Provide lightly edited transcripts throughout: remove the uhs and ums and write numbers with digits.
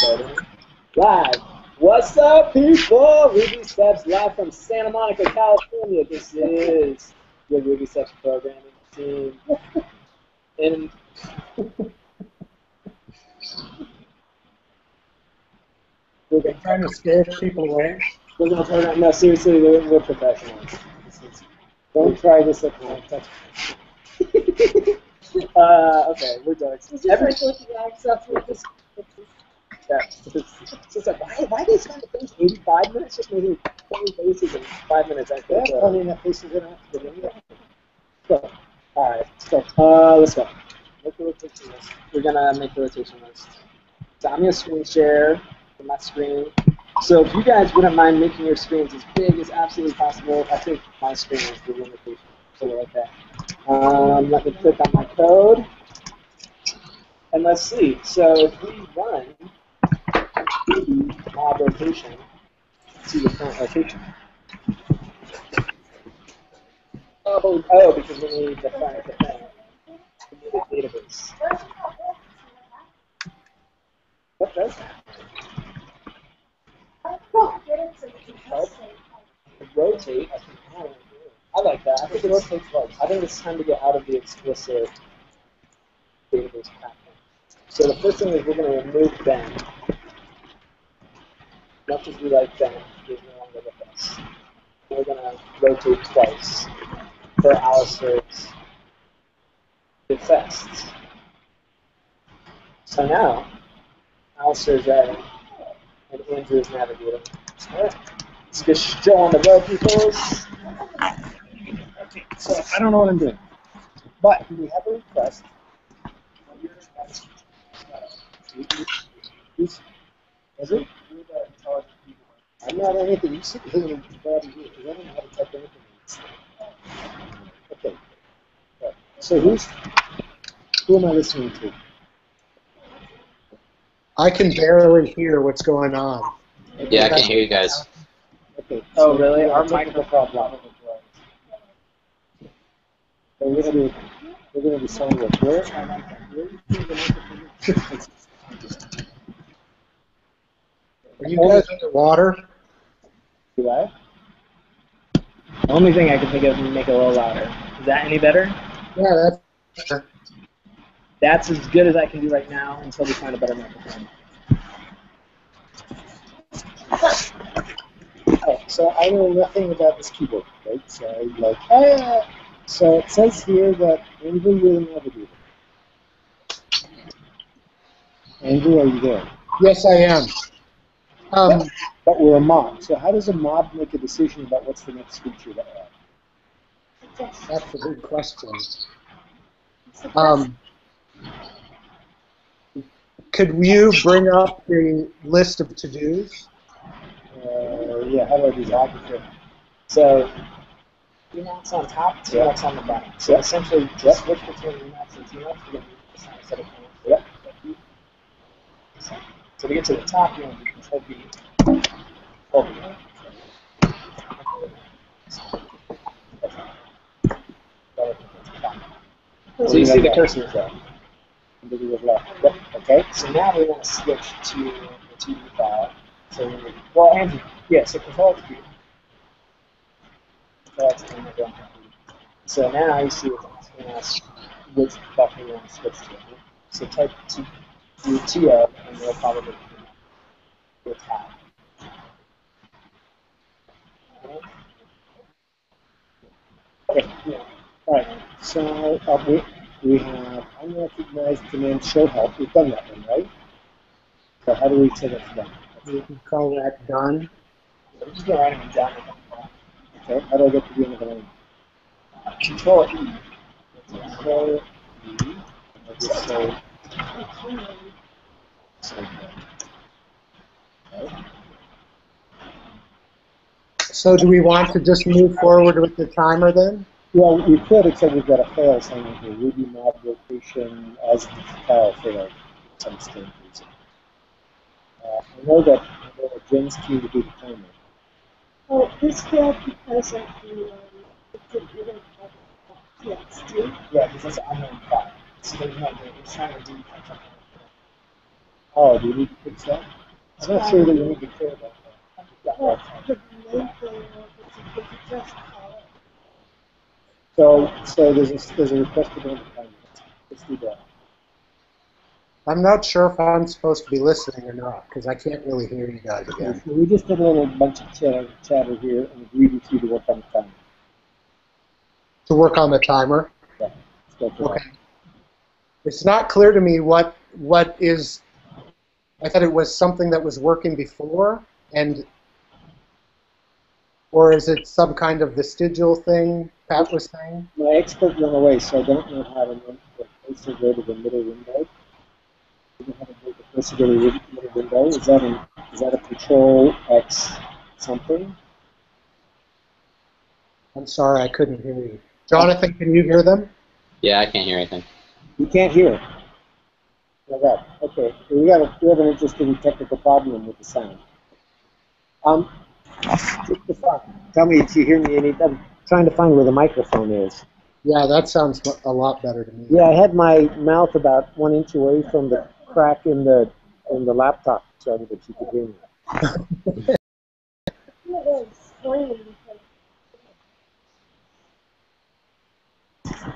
Live. What's up, people? RubySteps live from Santa Monica, California. This is your RubySteps programming team. And we're trying to scare people away. We're going to program. No, seriously, we're professionals. Don't try this at home. Okay, we're done. She's like, why do you spend the first 85 minutes just making funny faces in 5 minutes? Yeah, funny enough faces in after the video. So, alright, let's go. Make the rotation list. We're gonna make the rotation list. So I'm gonna screen share from my screen. So if you guys wouldn't mind making your screens as big as absolutely possible, I think my screen is the limitation. So we're like that. Let me click on my code. And let's see. So if we run mob rotation to the current location. Oh, because we need to find the thing. We need a database. What does that? Rotate. I like that. I think it rotates well. I think it's time to get out of the explicit database pattern. So the first thing is we're going to remove Ben. Much as we like Ben, he's no longer with us. We're going to rotate twice for Alistair's infests. So now, Alistair's routing and Andrew is navigating. Alright, let's get show on the road, peoples. Okay, so I don't know what I'm doing, but we have a request. Is it? I'm not anything. You sit here and body here. I don't know how to type anything. Okay. So who am I listening to? I can barely hear what's going on. Okay, yeah, I can hear you guys. Okay. Oh, really? Our microphone problem. So we're gonna be saying what? Where? Are you guys underwater? Do I? The only thing I can think of is make it a little louder. Is that any better? Yeah, that's better. That's as good as I can do right now until we find a better microphone. Oh, so I know nothing about this keyboard, right? So I'm like, so it says here that Andrew will navigate. Andrew, are you there? Yes, I am. But we're a mob. So how does a mob make a decision about what's the next feature to add? That's a good question. Could you bring up the list of to-dos? Yeah, how do I do that? So, Emacs on top, Emacs on the bottom. So essentially, just switch between Emacs and Emacs to get the set of points. Yep. So to get to the top, you want to do Control B. Control B. So you see the cursors there. Yep. Okay. So now we want to switch to the 2D file. So well, Andrew, yeah. So Control Q. So now you see it's asking us which buffer you want to switch to. So type TO, and we'll probably do a tab. Okay. Yeah. All right. So we have unrecognized command show help. We've done that one, right? So how do we say that's done? We can call that done. We're just going to write them down. Okay. How do I get to the end of the line? Control E. Control E. I'll just say. So do we want to just move forward with the timer then? Well, we could, except we've got a fail saying the Ruby mob rotation as the file failed for some strange reason. I know that Jen's key to do the timer. Oh, this failed because of the TXT. Yeah, because that's an unknown file. So there's no, it's trying to do something. Oh, do you need to fix that? I'm not sure that you need to care about that. Well, the main thing is if you just call it. So there's a request to go to time. Let's do that. I'm not sure if I'm supposed to be listening or not, because I can't really hear you guys again. So we just did a little bunch of chatter here and agreed with you to work on the time. To work on the timer? Yeah. Let's go for Okay. It's not clear to me what is. I thought it was something that was working before, or is it some kind of vestigial thing Pat was saying? My expert went away, so I don't know how to also go to the middle window. I don't know how to go to the middle window. Is that a Control X something? I'm sorry, I couldn't hear you. Jonathan, can you hear them? Yeah, I can't hear anything. You can't hear. Like that. Okay. We have an interesting technical problem with the sound. Tell me if you hear me. I'm trying to find where the microphone is. Yeah, that sounds a lot better to me. Yeah, I had my mouth about 1 inch away from the crack in the laptop so that you could hear me.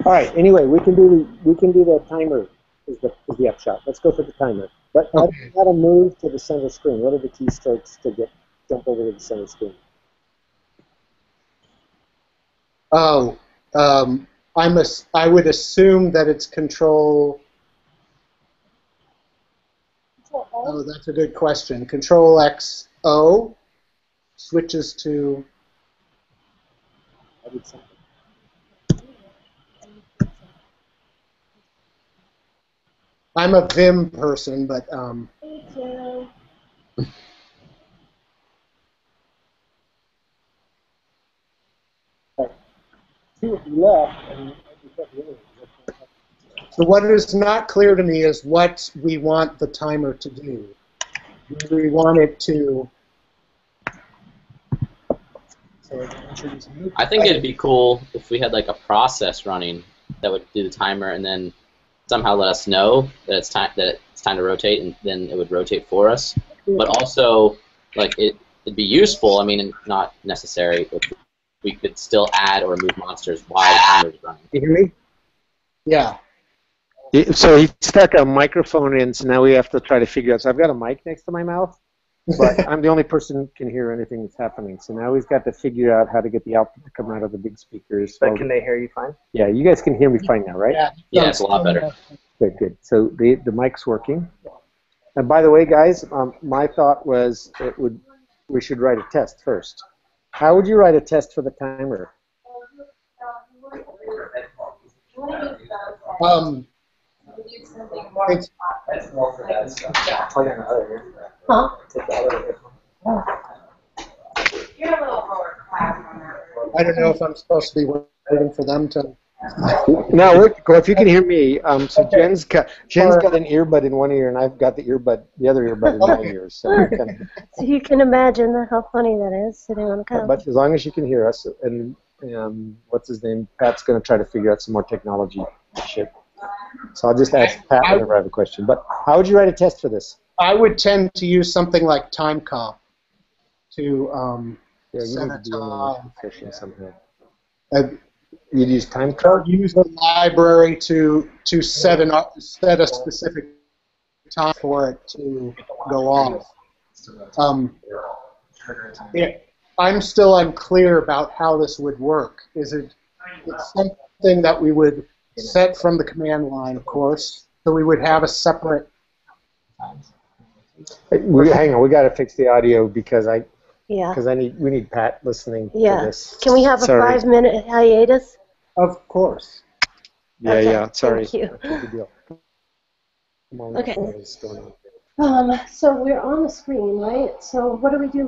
All right. Anyway, we can do the timer. Is the upshot. Let's go for the timer. But Okay. how to move to the center screen? What are the keystrokes to jump over to the center screen? Oh, I would assume that it's Control. Oh, that's a good question. Control X O switches to. I did something. I'm a Vim person, but Thank you. Two left, and so what is not clear to me is what we want the timer to do. Do we want it to? I think it'd be cool if we had like a process running that would do the timer and then somehow let us know that it's time to rotate, and then it would rotate for us. But also, like it'd be useful. I mean, not necessary. But we could still add or remove monsters while the timer is running. You hear me? Yeah. So he stuck a microphone in, so now we have to try to figure out. So I've got a mic next to my mouth, but I'm the only person who can hear anything that's happening. So now he's got to figure out how to get the output to come out of the big speakers. But can they hear you fine? Yeah, you guys can hear me fine now, right? Yeah, it's a lot better. Good, good. So the mic's working. And by the way, guys, my thought was we should write a test first. How would you write a test for the timer? It's, Huh? I don't know if I'm supposed to be waiting for them to. No, if you can hear me, so Jen's got an earbud in one ear, and I've got the other earbud in my ear. So, So you can imagine how funny that is, sitting on a couch. but as long as you can hear us, and what's his name? Pat's going to try to figure out some more technology shit. So I'll just ask Pat whenever I have a question. But how would you write a test for this? I would tend to use something like timecomp to Yeah, you set need a to be on time. the session somehow. I'd You'd use timecomp? use the library to set a specific time for it to go off. I'm still unclear about how this would work. It's something that we would set from the command line, of course, so we would have a separate. Hang on, we got to fix the audio because Yeah. we need Pat listening to Yeah. this. Can we have a Sorry. 5-minute hiatus? Of course. Yeah, Okay, yeah. Sorry. Thank you. That's a good deal. Come on, Okay. what is going on? So we're on the screen, right? So what do we do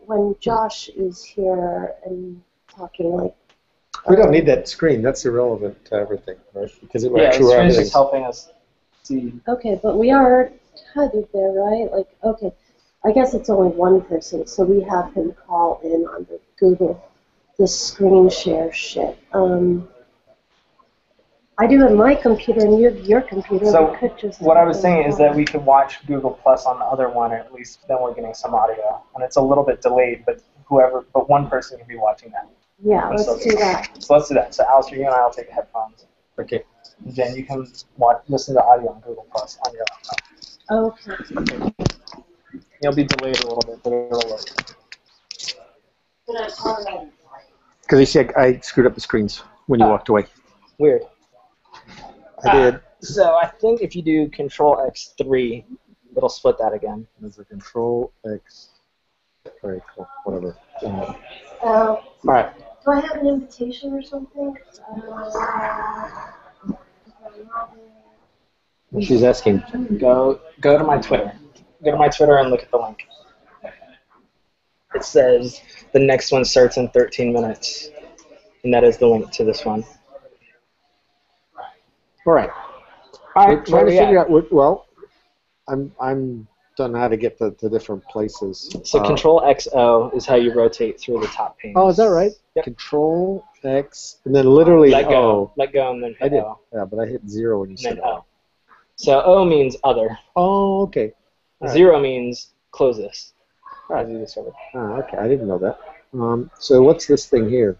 when Josh is here and talking like? We don't need that screen. That's irrelevant to everything, right? Because it Yeah, actually the screen's everything. just helping us see. Okay, but we are tethered there, right? Like, okay, I guess it's only one person, so we have him call in on the Google, the screen share shit. I do in my computer, and you have your computer. So we could just what I was saying is that we could watch Google Plus on the other one, at least then we're getting some audio. And it's a little bit delayed, but one person can be watching that. Yeah, let's do that. So let's do that. So Alistair, you and I will take headphones. Okay. Jen, you can listen to audio on Google Plus on your laptop. Okay. It'll be delayed a little bit, but it'll work. Because you see, I screwed up the screens when you walked away. Weird. I did. So I think if you do Control X3, it'll split that again. There's a Control X. All right, cool. Whatever. All right. Do I have an invitation or something? She's asking. Go to my Twitter. Go to my Twitter and look at the link. It says the next one starts in 13 minutes, and that is the link to this one. All right. All We're right. trying to figure out what. Well, I'm don't know how to get to different places. So Control XO is how you rotate through the top pane. Oh, is that right? Yep. Control X, and then literally Let go. O. Let go and then I hit did. O. Yeah, but I hit 0 when you And said then O. O. So O means other. Oh, okay. All right. 0 means close this. All right. As you discovered. Oh, okay. I didn't know that. So what's this thing here?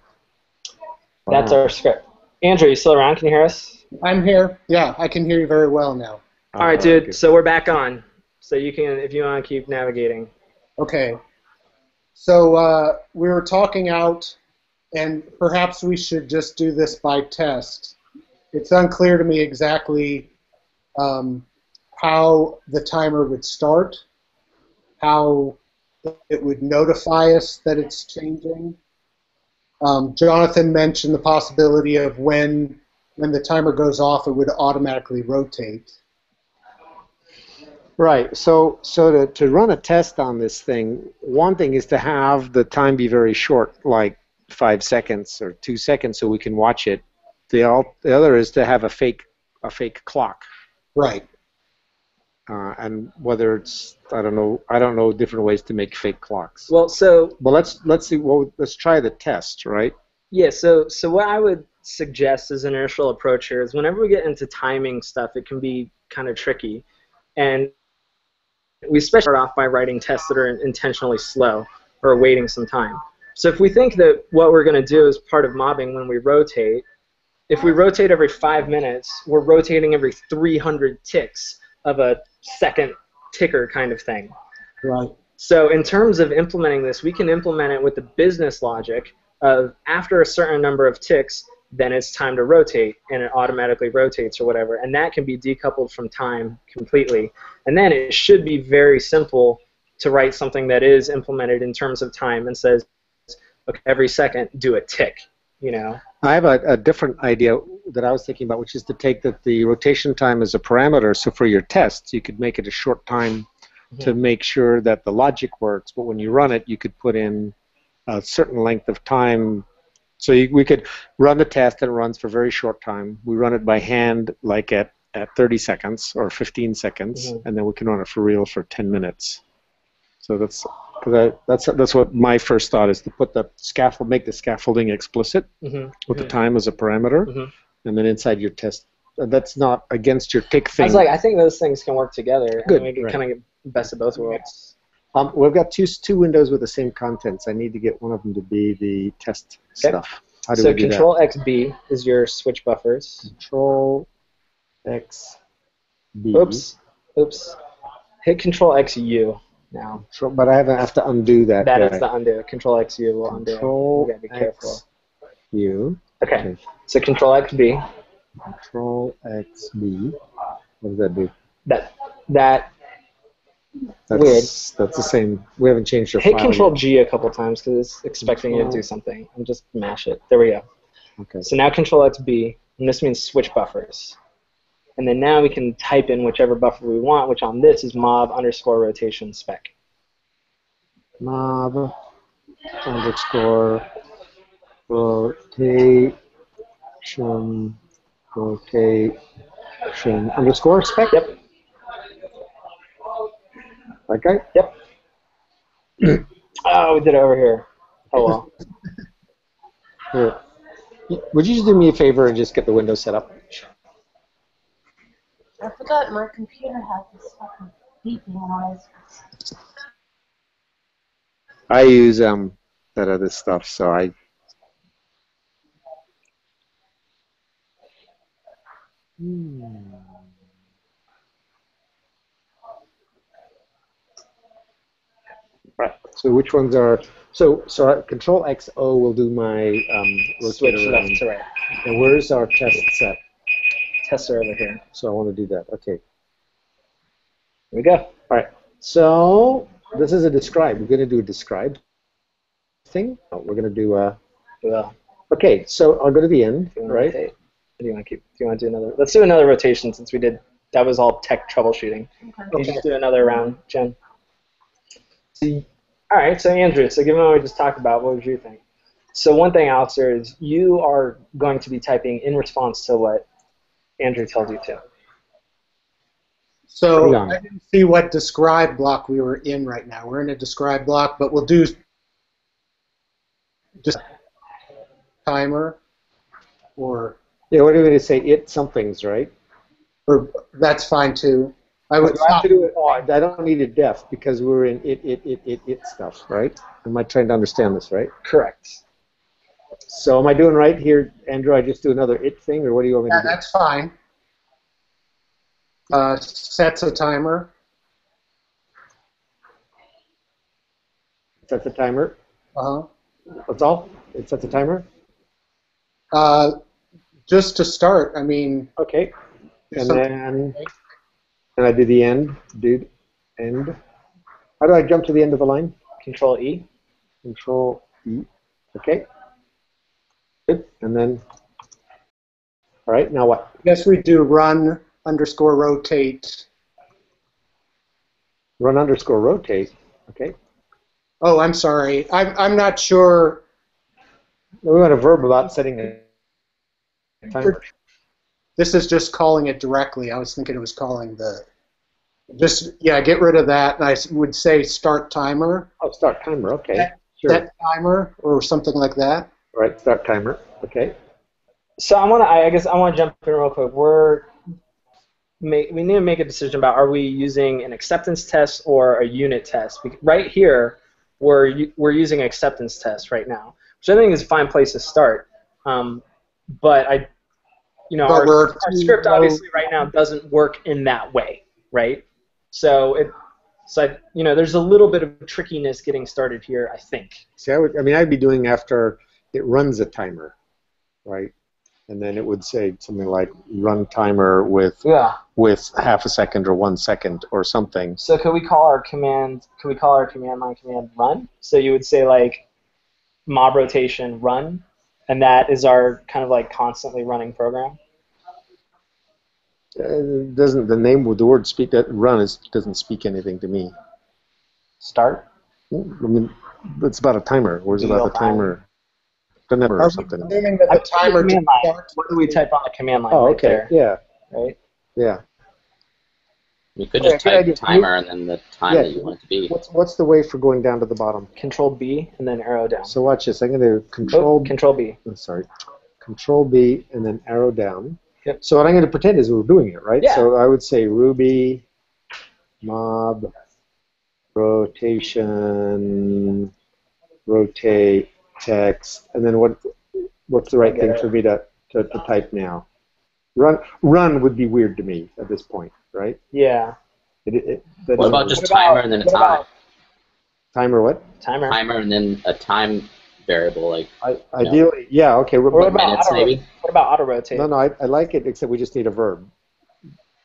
That's Wow. our script. Andrew, you still around? Can you hear us? I'm here. Yeah, I can hear you very well now. All right, dude. So we're back on. So you can, if you want to keep navigating. Okay. So we were talking out, and perhaps we should just do this by test. It's unclear to me exactly how the timer would start, how it would notify us that it's changing. Jonathan mentioned the possibility of when the timer goes off, it would automatically rotate. Right. So to run a test on this thing, one thing is to have the time be very short, like 5 seconds or 2 seconds, so we can watch it. The other is to have a fake clock. Right. And whether it's I don't know different ways to make fake clocks. Well, let's see. Well, let's try the test, right? yeah. So what I would suggest as an initial approach here is whenever we get into timing stuff, it can be kind of tricky, and we especially start off by writing tests that are intentionally slow or waiting some time. So if we think that what we're going to do is part of mobbing when we rotate, if we rotate every 5 minutes, we're rotating every 300 ticks of a second ticker kind of thing. Right. So in terms of implementing this, we can implement it with the business logic of after a certain number of ticks, then it's time to rotate, and it automatically rotates or whatever. And that can be decoupled from time completely. And then it should be very simple to write something that is implemented in terms of time and says, okay, every second, do a tick, you know. I have a different idea that I was thinking about, which is to take the rotation time as a parameter. So for your tests, you could make it a short time to make sure that the logic works. But when you run it, you could put in a certain length of time. So we could run the test and it runs for a very short time. We run it by hand, like at 30 seconds or 15 seconds, and then we can run it for real for 10 minutes. So that's what my first thought is, to put the make the scaffolding explicit with the time as a parameter, and then inside your test, that's not against your tick thing. I think those things can work together. Good. And we can kind of get the best of both worlds. We've got two windows with the same contents. I need to get one of them to be the test stuff. How do we do Control that? XB is your switch buffers. Control X B. Oops. Hit Control XU now. But I have to undo that. That guy. is the undo. Control XU will undo. Control You gotta be careful. X U. Okay. So Control XB. Control X B. What does that do? That's That's the same. We haven't changed our hit file Control yet. G a couple times because it's expecting you to do something. And just mash it. There we go. Okay. So now Control XB, and this means switch buffers. And then now we can type in whichever buffer we want, which on this is mob_rotation spec. Mob _ rotation _ spec. Yep. Okay. Yep. Oh, we did it over here. Oh well. Here. Would you just do me a favor and just get the window set up? I forgot my computer had this fucking beeping noise. I use that other stuff, so I. Right. So which ones are? So Control XO will do my Switch rotator left around. to right. And where's our test set? Tests are over here. So I want to do that. Okay. Here we go. All right. So this is a describe. We're going to do a describe thing. Oh, we're going to do a. Well, Okay. So I'll go to the end. Right. rotate. Or do you want to keep? Do you want to do another? Let's do another rotation since we did. That was all tech troubleshooting. Can you just do another round, Jen? All right. So Andrew, so given what we just talked about, what would you think? So one thing, Alistair, is you are going to be typing in response to what Andrew tells you to. So I didn't see what describe block we were in right now. We're in a describe block, but we'll do just timer or Yeah. What are we going to say? It somethings, right? or that's fine too. I would Do I have to do it. Oh, I don't need a def because we're in it stuff, right? Am I trying to understand this right? Correct. So am I doing right here, Andrew? I just do another it thing, or what do you want me to do? that's fine. Sets a timer. Set the timer. Uh-huh. That's all? It sets a timer? Just to start, I mean. Okay. And something- then I do the end, dude. End. How do I jump to the end of the line? Control E. Control E. Okay. Good. And then, all right, now what? I guess we do run underscore rotate. Run underscore rotate. Okay. Oh, I'm sorry. I'm not sure. We want a verb about setting a timer. This is just calling it directly. I was thinking it was calling the. Just, yeah, get rid of that. And I would say start timer. Oh, start timer. Okay. Set timer or something like that. All right, start timer. Okay. So I guess I want to jump in real quick. We need to make a decision about are we using an acceptance test or a unit test. Right here, we're using an acceptance test right now, which I think is a fine place to start. But our script obviously right now doesn't work in that way, right? So there's a little bit of trickiness getting started here, I think. See, I'd be doing after it runs a timer, right? And then it would say something like run timer with half a second or 1 second or something. So could we call our command line command run? So you would say like mob rotation run, and that is our kind of like constantly running program. Doesn't the name with the word speak that run doesn't speak anything to me. Start. I mean, it's about a timer. Where's about the timer? The number or something. Assuming that the timer starts. What do we type on the command line? Oh, right okay. there? Yeah. Right. Yeah. You could just type timer and then the time that you want it to be. What's the way for going down to the bottom? Control B and then arrow down. So watch this. I'm going to Control B. I'm sorry. Control B and then arrow down. Yep. So what I'm going to pretend is we're doing it, right? Yeah. So I would say Ruby mob rotation rotate text, and then what's the right thing for me to type now? Run would be weird to me at this point, right? Yeah. What about just timer and then a time? Timer what? Timer and then a time variable, like ideally, yeah, okay. What about minutes, maybe? What about auto rotate? No, I like it, except we just need a verb.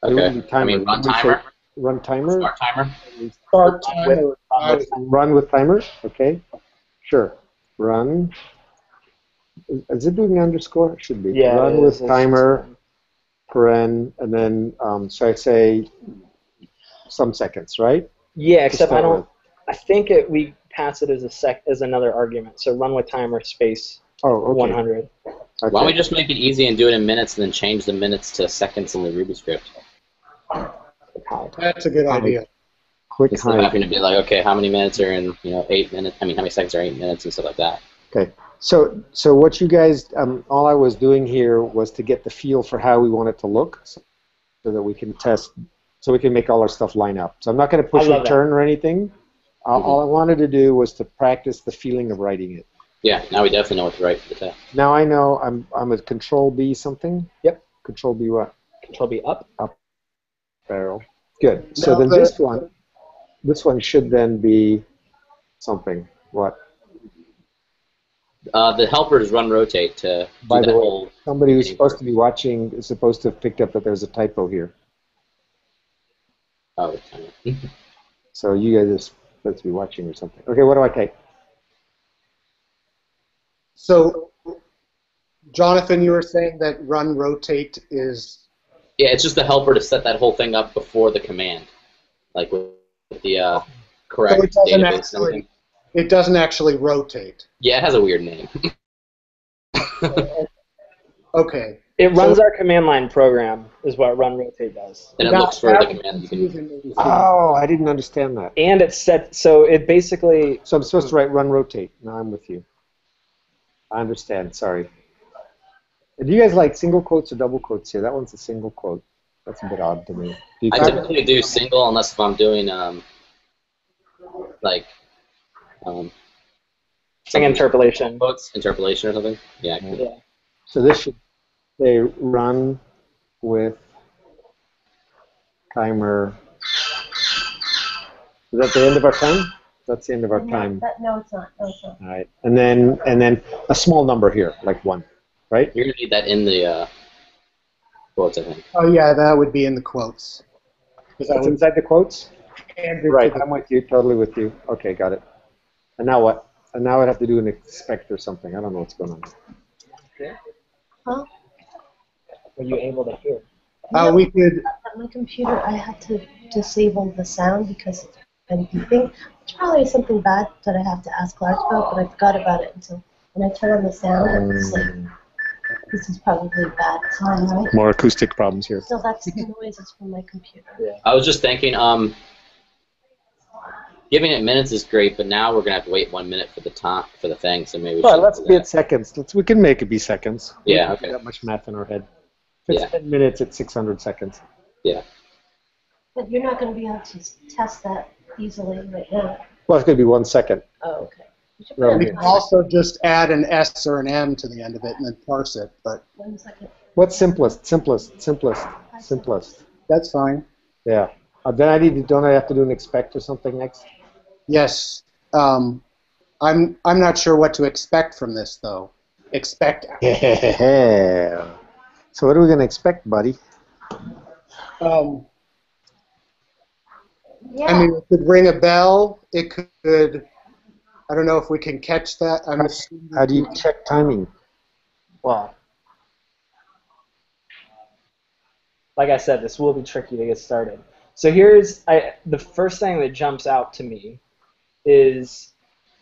Okay. I mean, run timer. Run timer. Start timer. Start timer. Run with timer. Okay. Sure. Run. Is it doing underscore? It should be. Yeah. Run with timer. Paren, and then so I say some seconds, right? Yeah, except I don't. I think we pass it as another argument. So run with timer space. Oh, okay. 100. Okay. Why don't we just make it easy and do it in minutes, and then change the minutes to seconds in the Ruby script? That's a good idea. Quick Instead of having to be like, okay, how many minutes are in 8 minutes? I mean, how many seconds are 8 minutes and stuff like that. Okay. So what you guys, all I was doing here was to get the feel for how we want it to look. So so that we can test, so we can make all our stuff line up. So I'm not going to push I love return or anything. All I wanted to do was to practice the feeling of writing it. Yeah, now we definitely know what to write for the test. Now I know I'm a Control B something. Yep. Control B what? Control B up. Up barrel. Good. So Now then the- this one should then be something. What? The helper is run rotate to By do the that way, whole. somebody who's beginning supposed part. to be watching is supposed to have picked up that there's a typo here. Oh, it's kind of. So you guys are supposed to be watching or something. Okay, what do I type? So, Jonathan, you were saying that run rotate is Yeah, it's just the helper to set that whole thing up before the command, like with the correct so it doesn't database and actually everything. it doesn't actually rotate. Yeah, it has a weird name. Okay. It runs our command line program, is what run rotate does. And it That- looks for that the was command you can. confusing me. Oh, I didn't understand that. And it's set, so it basically, So I'm supposed to write run rotate. Now I'm with you. I understand. Sorry. Do you guys like single quotes or double quotes here? That one's a single quote. That's a bit odd to me. Do you I type- typically do single unless if I'm doing like thing interpolation. quotes interpolation or something. Yeah. Yeah. So this should say run with timer. Is that the end of our time? That's the end of our time. No, it's not. No, it's not. All right. And then a small number here, like 1, right? You're gonna need that in the quotes, I think. Oh yeah, that would be in the quotes. 'Cause that That's would inside the quotes? hand it Right, to the- I'm with you, totally with you. Okay, got it. And now what? And now I'd have to do an expect or something. I don't know what's going on. Huh? Were you able to hear? we could. At my computer, I had to disable the sound because it's been beeping. It's probably something bad that I have to ask Clark about, but I forgot about it until when I turn on the sound. It's like, this is probably a bad sign, right? More acoustic problems here. So that's the noises from my computer. I was just thinking, giving it minutes is great, but now we're gonna have to wait 1 minute for the time for the thing, so maybe we Well, should let's do be that. at seconds. We can make it be seconds. Yeah, We okay. got much math in our head. If it's Yeah. 10 minutes, it's 600 seconds. Yeah. But you're not going to be able to test that easily right now. Well, it's going to be 1 second. Oh, okay. You should Right. put We it can on also just add an S or an M to the end of it and then parse it, but 1 second. What's simplest? Simplest. that's fine. Yeah. Then don't I have to do an expect or something next? Yes. I'm not sure what to expect from this though. Expect. Yeah. So what are we going to expect, buddy? Yeah. I mean, it could ring a bell. It could. I don't know if we can catch that. I'm assuming How do you check timing? Well, like I said, this will be tricky to get started. So here's the first thing that jumps out to me is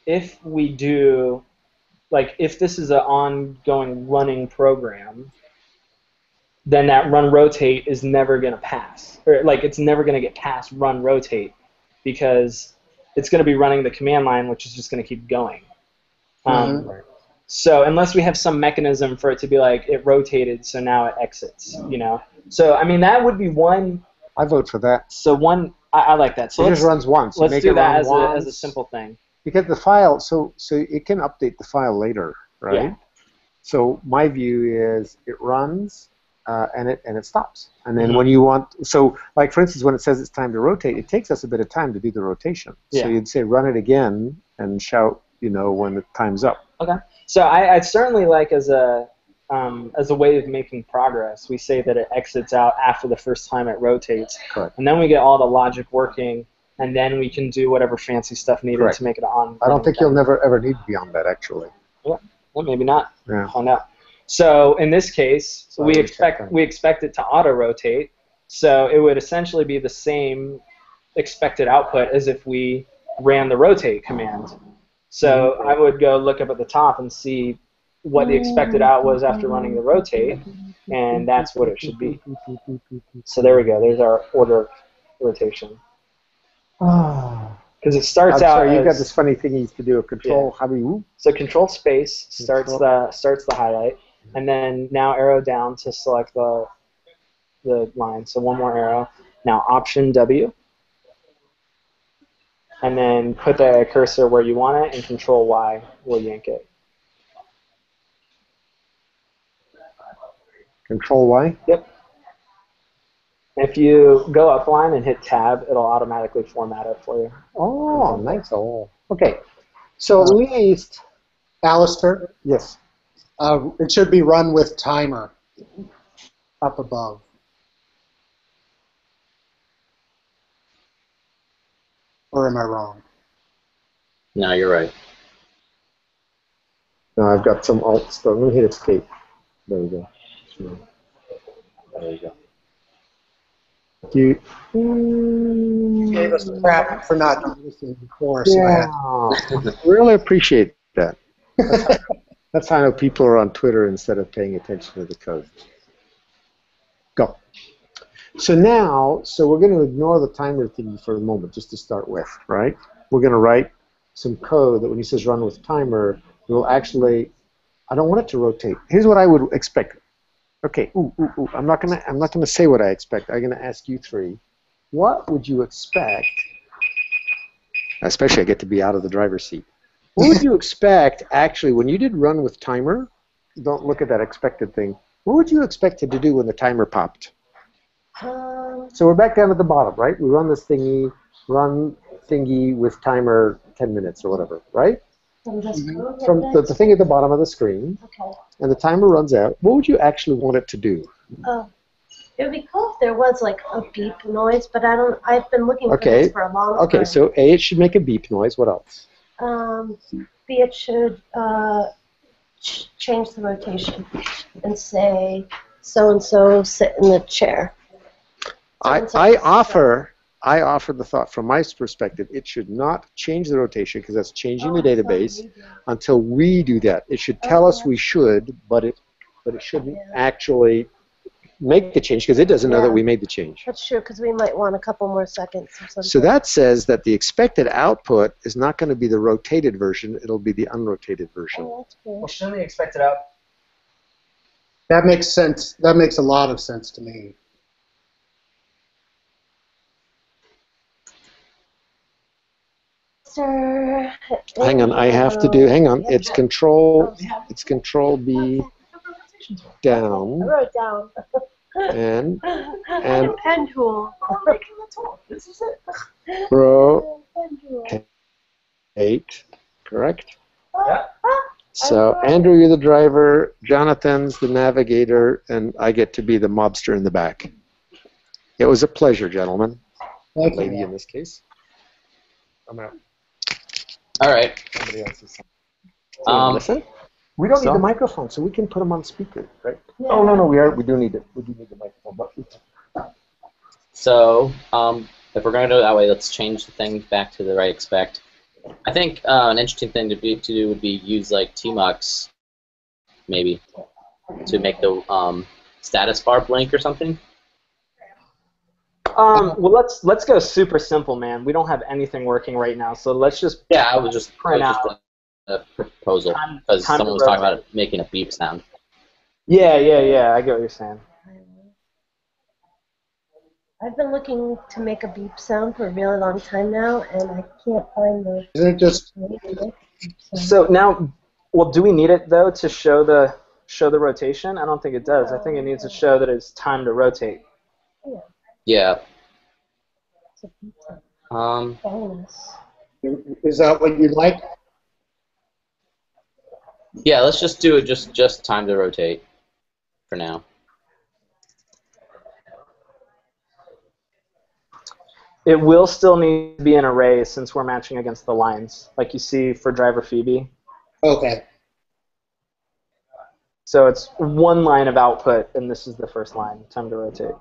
if we do, like if this is an ongoing running program, then that run rotate is never going to pass. Or like it's never going to get past run rotate because it's going to be running the command line, which is just going to keep going. So unless we have some mechanism for it to be like it rotated, so now it exits, you know. So I mean that would be one. I vote for that. So one, I like that. So It just runs once. You let's make do it that run as once. a simple thing. Because the file, so it can update the file later, right? Yeah. So my view is it runs and it stops, and then Mhm. when you want, so like for instance, when it says it's time to rotate, it takes us a bit of time to do the rotation. Yeah. So you'd say run it again and shout, you know, when the time's up. Okay. So I certainly like as a way of making progress, we say that it exits out after the first time it rotates, Correct. and then we get all the logic working, and then we can do whatever fancy stuff needed Correct. to make it on. I don't think you'll never ever need beyond that actually. Well, maybe not. Yeah. Find out. So in this case, So we we expect it to auto rotate. So it would essentially be the same expected output as if we ran the rotate command. So I would go look up at the top and see what the expected out was after running the rotate, and that's what it should be. So there we go. There's our order rotation. Because it starts I'm out sorry, you got as, this funny thing you used to do. Control, how do you? so control space starts Control. the highlight, and then now arrow down to select the the line. So one more arrow. Now Option W. And then put the cursor where you want it, and Control Y will yank it. Control Y? Yep. If you go up line and hit Tab, it'll automatically format it for you. Oh, nice. Oh. Okay. So at least, Alistair, yes. it should be run with timer up above. Or am I wrong? No, you're right. No, I've got some alt stuff. Let me hit escape. There we go. There you go. You gave us crap for not noticing before, so I had Yeah. Really appreciate that. That's how I know people are on Twitter instead of paying attention to the code. Go. So now, we're going to ignore the timer thing for the moment, just to start with, right? We're going to write some code that when he says run with timer, it will actually, I don't want it to rotate. Here's what I would expect. Okay, I'm not gonna say what I expect. I'm gonna ask you three. What would you expect? Especially I get to be out of the driver's seat. What would you expect actually when you did run with timer? Don't look at that expected thing. What would you expect it to do when the timer popped? So we're back down at the bottom, right? We run this thingy, run thingy with timer 10 minutes or whatever, right? From this code? From the thing at the bottom of the screen. Okay. And the timer runs out. What would you actually want it to do? It would be cool if there was like a beep noise, but I've been looking for this for a long time. Okay, so A, it should make a beep noise. What else? B, it should change the rotation and say so-and-so sit in the chair. I offer the thought from my perspective, it should not change the rotation because that's changing the database until we do that. It should tell us we should, but it shouldn't actually make the change because it doesn't know that we made the change. That's true, because we might want a couple more seconds or something. So that says that the expected output is not going to be the rotated version, it'll be the unrotated version. Oh, that's cool. Well, shouldn't the expected out? That makes sense. That makes a lot of sense to me. Hang on, I have to do, hang on, it's control B down. I wrote down. And pen tool. This is it. rotate, correct? Yeah. So Andrew, you're the driver, Jonathan's the navigator, and I get to be the mobster in the back. It was a pleasure, gentlemen. Lady in this case. I'm out. All right. Somebody else is Listen. we don't need the microphone, so we can put them on speaker, right? Yeah. Oh no, we do need it. We do need the microphone, but So, if we're going to do it that way, let's change the thing back to the right expect. I think an interesting thing to do would be use like tmux, maybe, to make the status bar blink or something. Well, let's go super simple, man. We don't have anything working right now, so let's just I was just print out a proposal because someone was talking about making a beep sound. Yeah. I get what you're saying. I've been looking to make a beep sound for a really long time now, and I can't find the. Isn't it just? So now, well, do we need it though to show the rotation? I don't think it does. I think it needs to show that it's time to rotate. Yeah. Bonus. Is that what you'd like? Yeah, let's just do it just time to rotate for now. It will still need to be an array since we're matching against the lines, like you see for driver Phoebe. Okay. So it's one line of output, and this is the first line, time to rotate.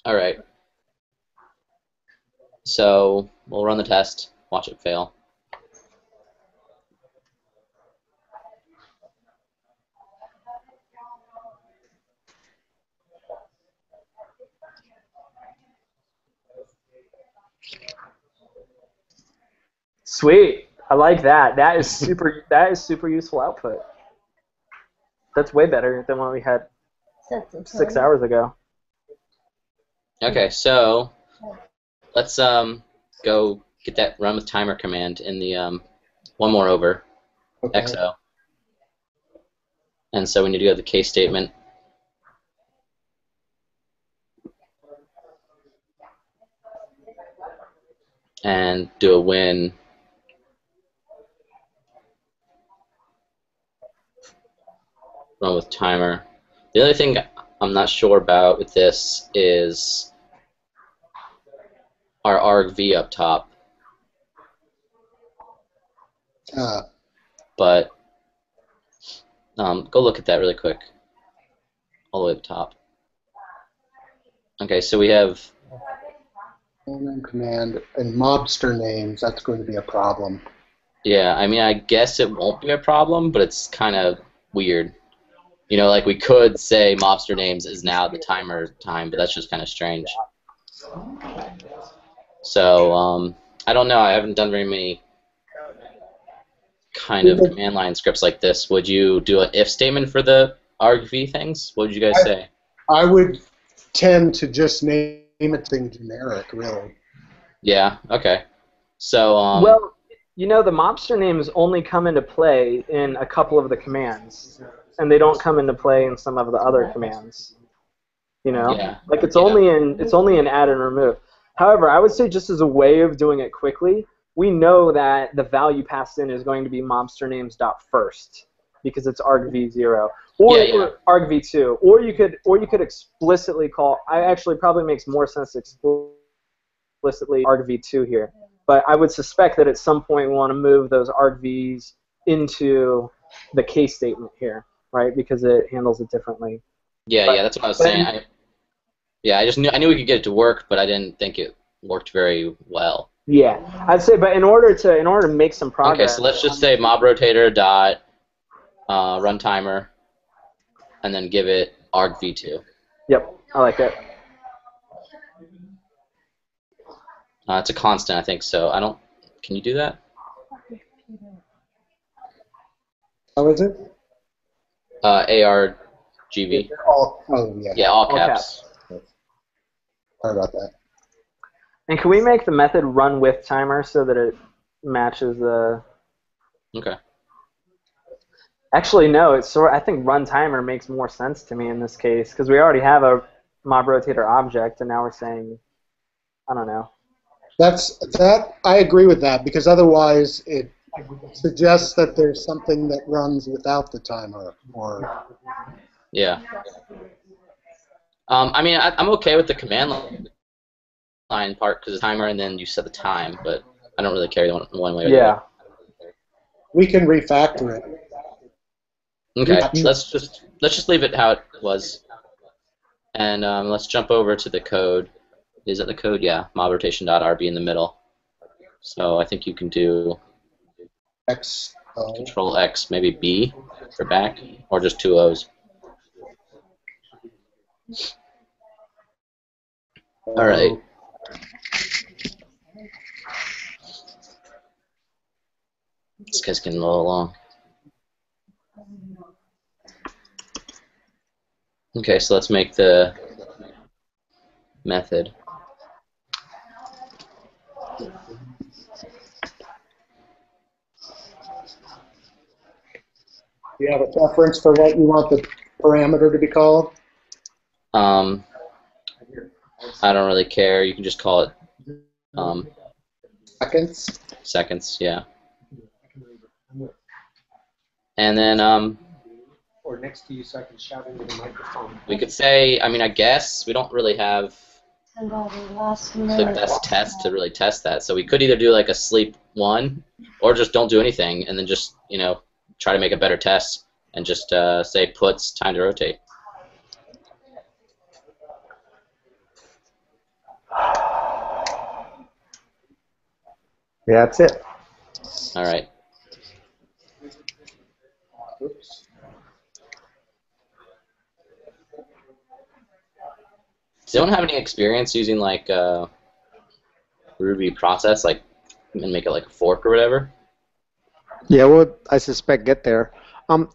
All right. So we'll run the test, watch it fail. Sweet. I like that. That is super useful output. That's way better than what we had. Set the 6 time. hours ago. Okay, so let's go get that run with timer command in the one more over Okay. XO. And so we need to go to the case statement. And do a win. Run with timer. The other thing I'm not sure about with this is our argv up top. But go look at that really quick. All the way up top. Okay, so we have Name command and mobster names. That's going to be a problem. yeah, I mean, I guess it won't be a problem, but it's kind of weird. You know, like we could say mobster names is now the timer time, but that's just kind of strange. So, I don't know. I haven't done very many kind of command line scripts like this. Would you do an if statement for the argv things? What would you guys say? I would tend to just name it thing generic, really. Yeah, okay. So, Well, you know, the mobster names only come into play in a couple of the commands, and they don't come into play in some of the other commands. You know, yeah. like it's Yeah. only in add and remove. However, I would say just as a way of doing it quickly, we know that the value passed in is going to be mobster names dot first because it's argv0 or argv2, or you could explicitly call. I actually probably makes more sense to explicitly argv2 here. But I would suspect that at some point we want to move those argvs into the case statement here, right? Because it handles it differently. Yeah, yeah, that's what I was saying. I knew we could get it to work, but I didn't think it worked very well. Yeah, I'd say, but in order to make some progress. Okay, so let's just say mob rotator dot run timer, and then give it argv2. Yep, I like it. It's a constant, I think. So I don't. Can you do that? How is it? ARGV. Oh, yeah. Yeah, all caps. Sorry about that. And can we make the method run with timer so that it matches the? Okay. Actually, no. I think run timer makes more sense to me in this case because we already have a mob rotator object, and now we're saying, I don't know. I agree with that because otherwise it suggests that there's something that runs without the timer. Or yeah. I mean, I'm okay with the command line part because it's timer and then you set the time, but I don't really care one way or the other. We can refactor it. Okay, let's just leave it how it was, and let's jump over to the code. Is it the code? Yeah, mob rotation.rb in the middle. So I think you can do X. Control X, maybe B for back, or just two O's. All right. This guy's getting a little long. Okay, so let's make the method. Do you have a preference for what you want the parameter to be called? I don't really care. You can just call it Seconds. Seconds, yeah. And then or next to you so I can shout into the microphone. We could say, I mean, I guess we don't really have the best test to really test that. So we could either do like a sleep 1 or just don't do anything and then just, you know, try to make a better test and just say puts time to rotate. Yeah, that's it. All right. Oops. Does anyone have any experience using like Ruby process, like, and make it like a fork or whatever? Yeah, well, I suspect get there. I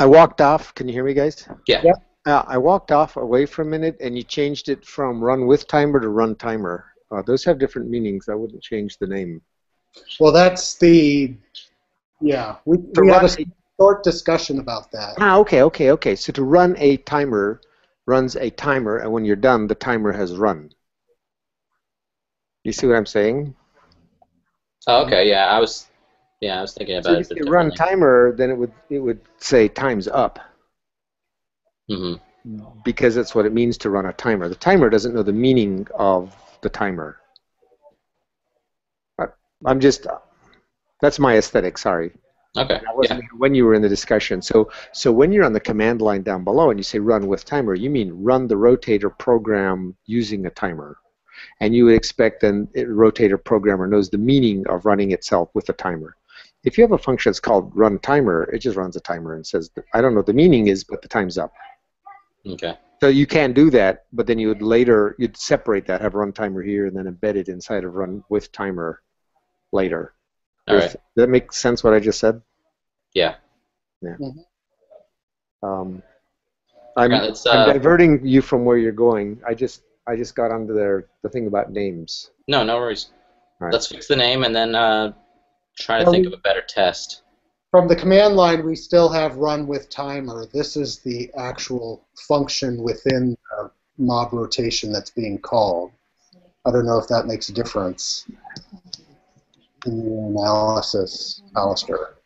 walked off. Can you hear me, guys? Yeah. Yep. I walked off away for a minute, and you changed it from run with timer to run timer. Those have different meanings. I wouldn't change the name. Well, that's the, yeah, we had a short discussion about that. Okay. So to run a timer runs a timer, and when you're done, the timer has run. You see what I'm saying? Oh, okay, yeah, I was thinking about it. So if you run timer, then it would say time's up. Mm-hmm. Because that's what it means to run a timer. The timer doesn't know the meaning of the timer. That's my aesthetic, sorry. Okay. That wasn't when you were in the discussion. So when you're on the command line down below and you say run with timer, you mean run the rotator program using a timer. And you would expect then the rotator programmer knows the meaning of running itself with a timer. If you have a function that's called run timer, it just runs a timer and says, I don't know what the meaning is, but the time's up. Okay. So you can do that, but then you'd separate that, have run timer here, and then embed it inside of run with timer later. All right. Does that make sense what I just said? Yeah. Yeah. Mm-hmm. I'm diverting you from where you're going. I just got onto the thing about names. No worries. Right. Let's fix the name and then try to think of a better test. From the command line, we still have run with timer. This is the actual function within the mob rotation that's being called. I don't know if that makes a difference in your analysis, Alistair.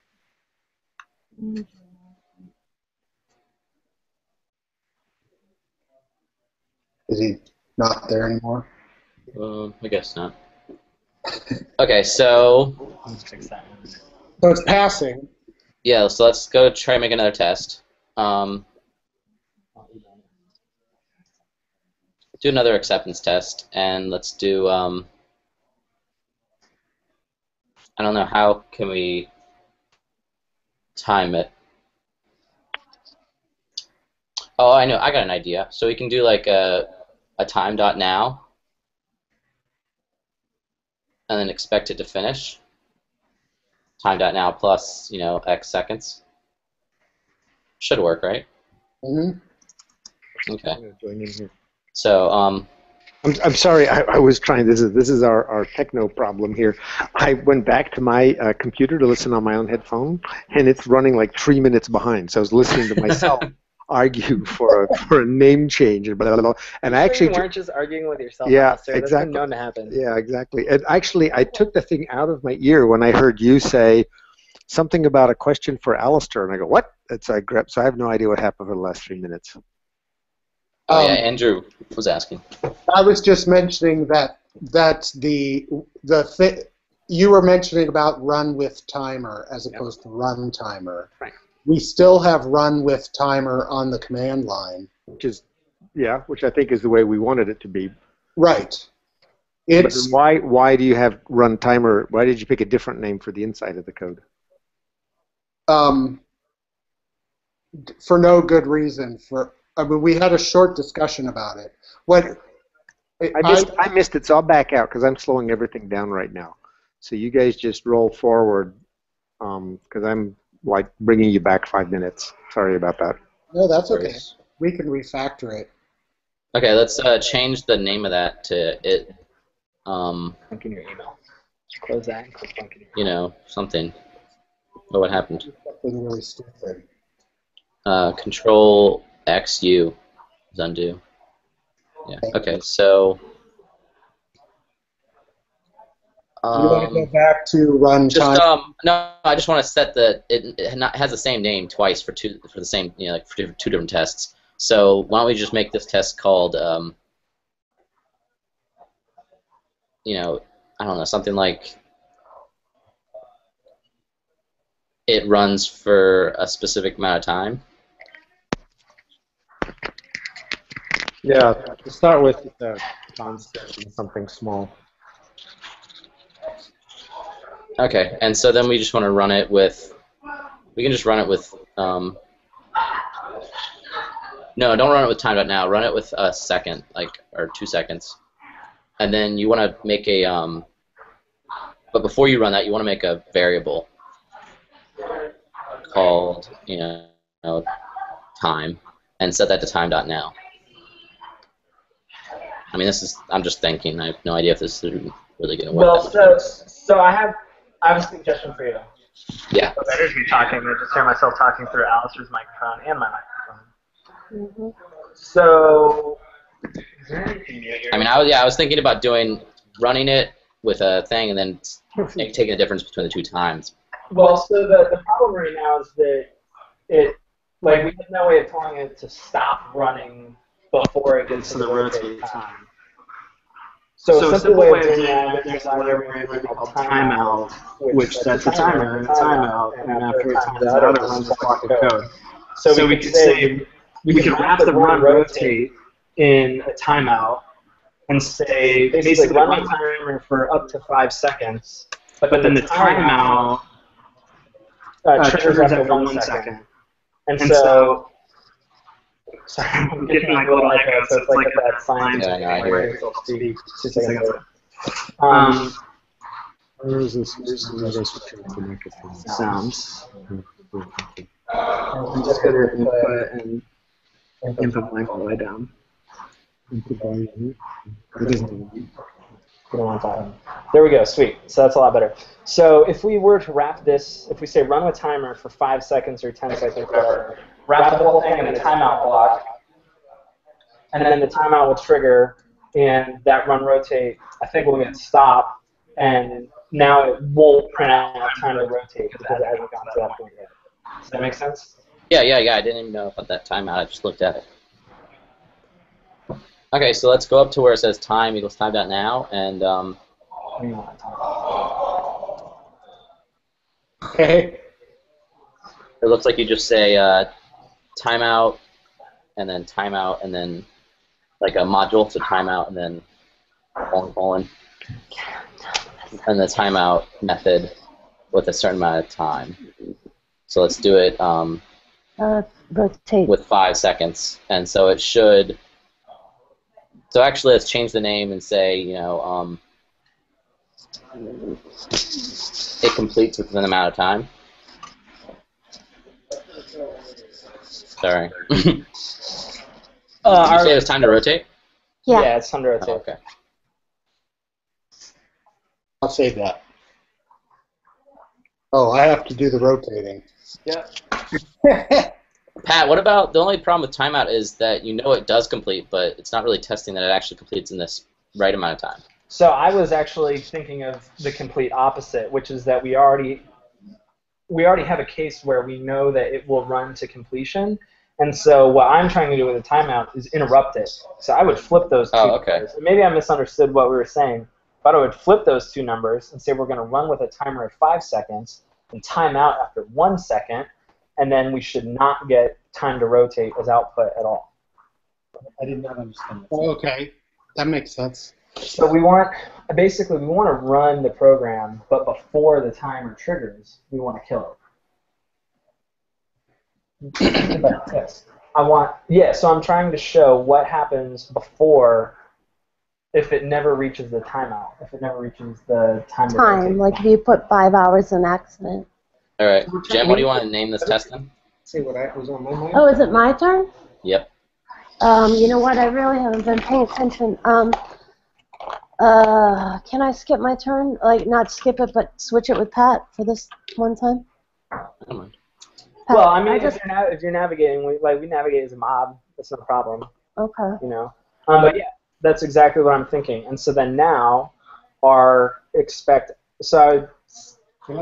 Is he not there anymore? I guess not. Okay, so it's passing. Yeah, so let's go try and make another test. Do another acceptance test, and let's do, I don't know, how can we time it? Oh, I know, I got an idea. So we can do like a time.now, and then expect it to finish. Time.now plus, X seconds. Should work, right? Mm-hmm. Okay. So, I'm sorry. I was trying. This is our techno problem here. I went back to my computer to listen on my own headphone, and it's running like 3 minutes behind. So I was listening to myself argue for a name change and blah blah blah. And I actually you weren't just arguing with yourself. Yeah, Alistair. exactly. That's been known to happen. Yeah, exactly. And actually, I took the thing out of my ear when I heard you say something about a question for Alistair, and I go, "What?" So I have no idea what happened for the last 3 minutes. Oh yeah, Andrew was asking. I was just mentioning that you were mentioning about run with timer as opposed to run timer. Right. We still have run with timer on the command line. Which I think is the way we wanted it to be. Right. But why do you have run timer? Why did you pick a different name for the inside of the code? For no good reason. We had a short discussion about it. I missed it, so I'll back out because I'm slowing everything down right now. So you guys just roll forward because I'm like bringing you back 5 minutes. Sorry about that. No, that's okay. We can refactor it. Okay, let's change the name of that to it. Plunk in your email. Close that and click plunk in your email. Something. Oh, what happened? Something really stupid. Control XU is undo. Yeah. Okay. So. You want to go back to run time? No, I just want to set it has the same name twice for the same for two different tests. So why don't we just make this test called I don't know, something like it runs for a specific amount of time. Yeah, to start with concept and something small. Okay, and so then we just want to run it with. We can just run it with. No, don't run it with time.now. Run it with a second, or 2 seconds, and then you want to make a. But before you run that, you want to make a variable called time. and set that to time.now. I mean, I'm just thinking. I have no idea if this is really going to work. Well, so I have a suggestion for you. Yeah. So that is me talking. I just hear myself talking through Alistair's microphone and my microphone. So, is there anything new here? I mean, I was thinking about running it with a thing and then taking the difference between the two times. Well, so the problem right now is that we have no way of telling it to stop running before it gets to the rotate time. So a simple way of doing that is there's a library called timeout, which sets a timer and a timeout, and after it times out, it runs a block of code. So we could say, we could wrap the run rotate in a timeout and say, basically run the timer for up to 5 seconds, but then the timeout triggers after 1 second. And so, sorry, I'm getting like a little echo, so it's like that sign. Yeah, I know, I hear it. 2 seconds later. Sounds. I'm just going to input and input blank all the way down. There we go, sweet. So that's a lot better. So if we were to wrap this, if we say run with timer for 5 seconds or 10 seconds, whatever, wrap the whole thing in a timeout block, and then the timeout will trigger, and that run rotate, I think will get stopped, and now it won't print out time to rotate because it hasn't gotten to that point yet. Does that make sense? Yeah. I didn't even know about that timeout. I just looked at it. Okay, so let's go up to where it says time equals time.now, and Okay. it looks like you just say timeout, and then like a module, so timeout, and then colon, and the timeout method with a certain amount of time. So let's do it rotate. with 5 seconds, and so it should. So actually, let's change the name and say, it completes within an amount of time. Sorry. Did you say it was time to rotate? Yeah. It's time to rotate. Oh, okay. I'll save that. Oh, I have to do the rotating. Yeah. Pat, what about the only problem with timeout is that it does complete, but it's not really testing that it actually completes in this right amount of time. So I was actually thinking of the complete opposite, which is that we already have a case where we know that it will run to completion, and so what I'm trying to do with a timeout is interrupt it. So I would flip those two numbers. And maybe I misunderstood what we were saying, but I would flip those two numbers and say we're going to run with a timer at 5 seconds and time out after 1 second, and then we should not get time to rotate as output at all. I did not understand that. Okay, that makes sense. So we want to run the program, but before the timer triggers, we want to kill it. So I'm trying to show what happens before if it never reaches the timeout, if it never reaches the time to rotate. Like if you put 5 hours in accident. All right, Jen, what do you want to name this test then? See what was on my mind? Oh, is it my turn? Yep. You know what? I really haven't been paying attention. Can I skip my turn? Like, not skip it, but switch it with Pat for this one time? I don't mind. Pat, Well, I mean, if you're navigating, we navigate as a mob. That's no problem. Okay. But yeah, that's exactly what I'm thinking. And so then now, Let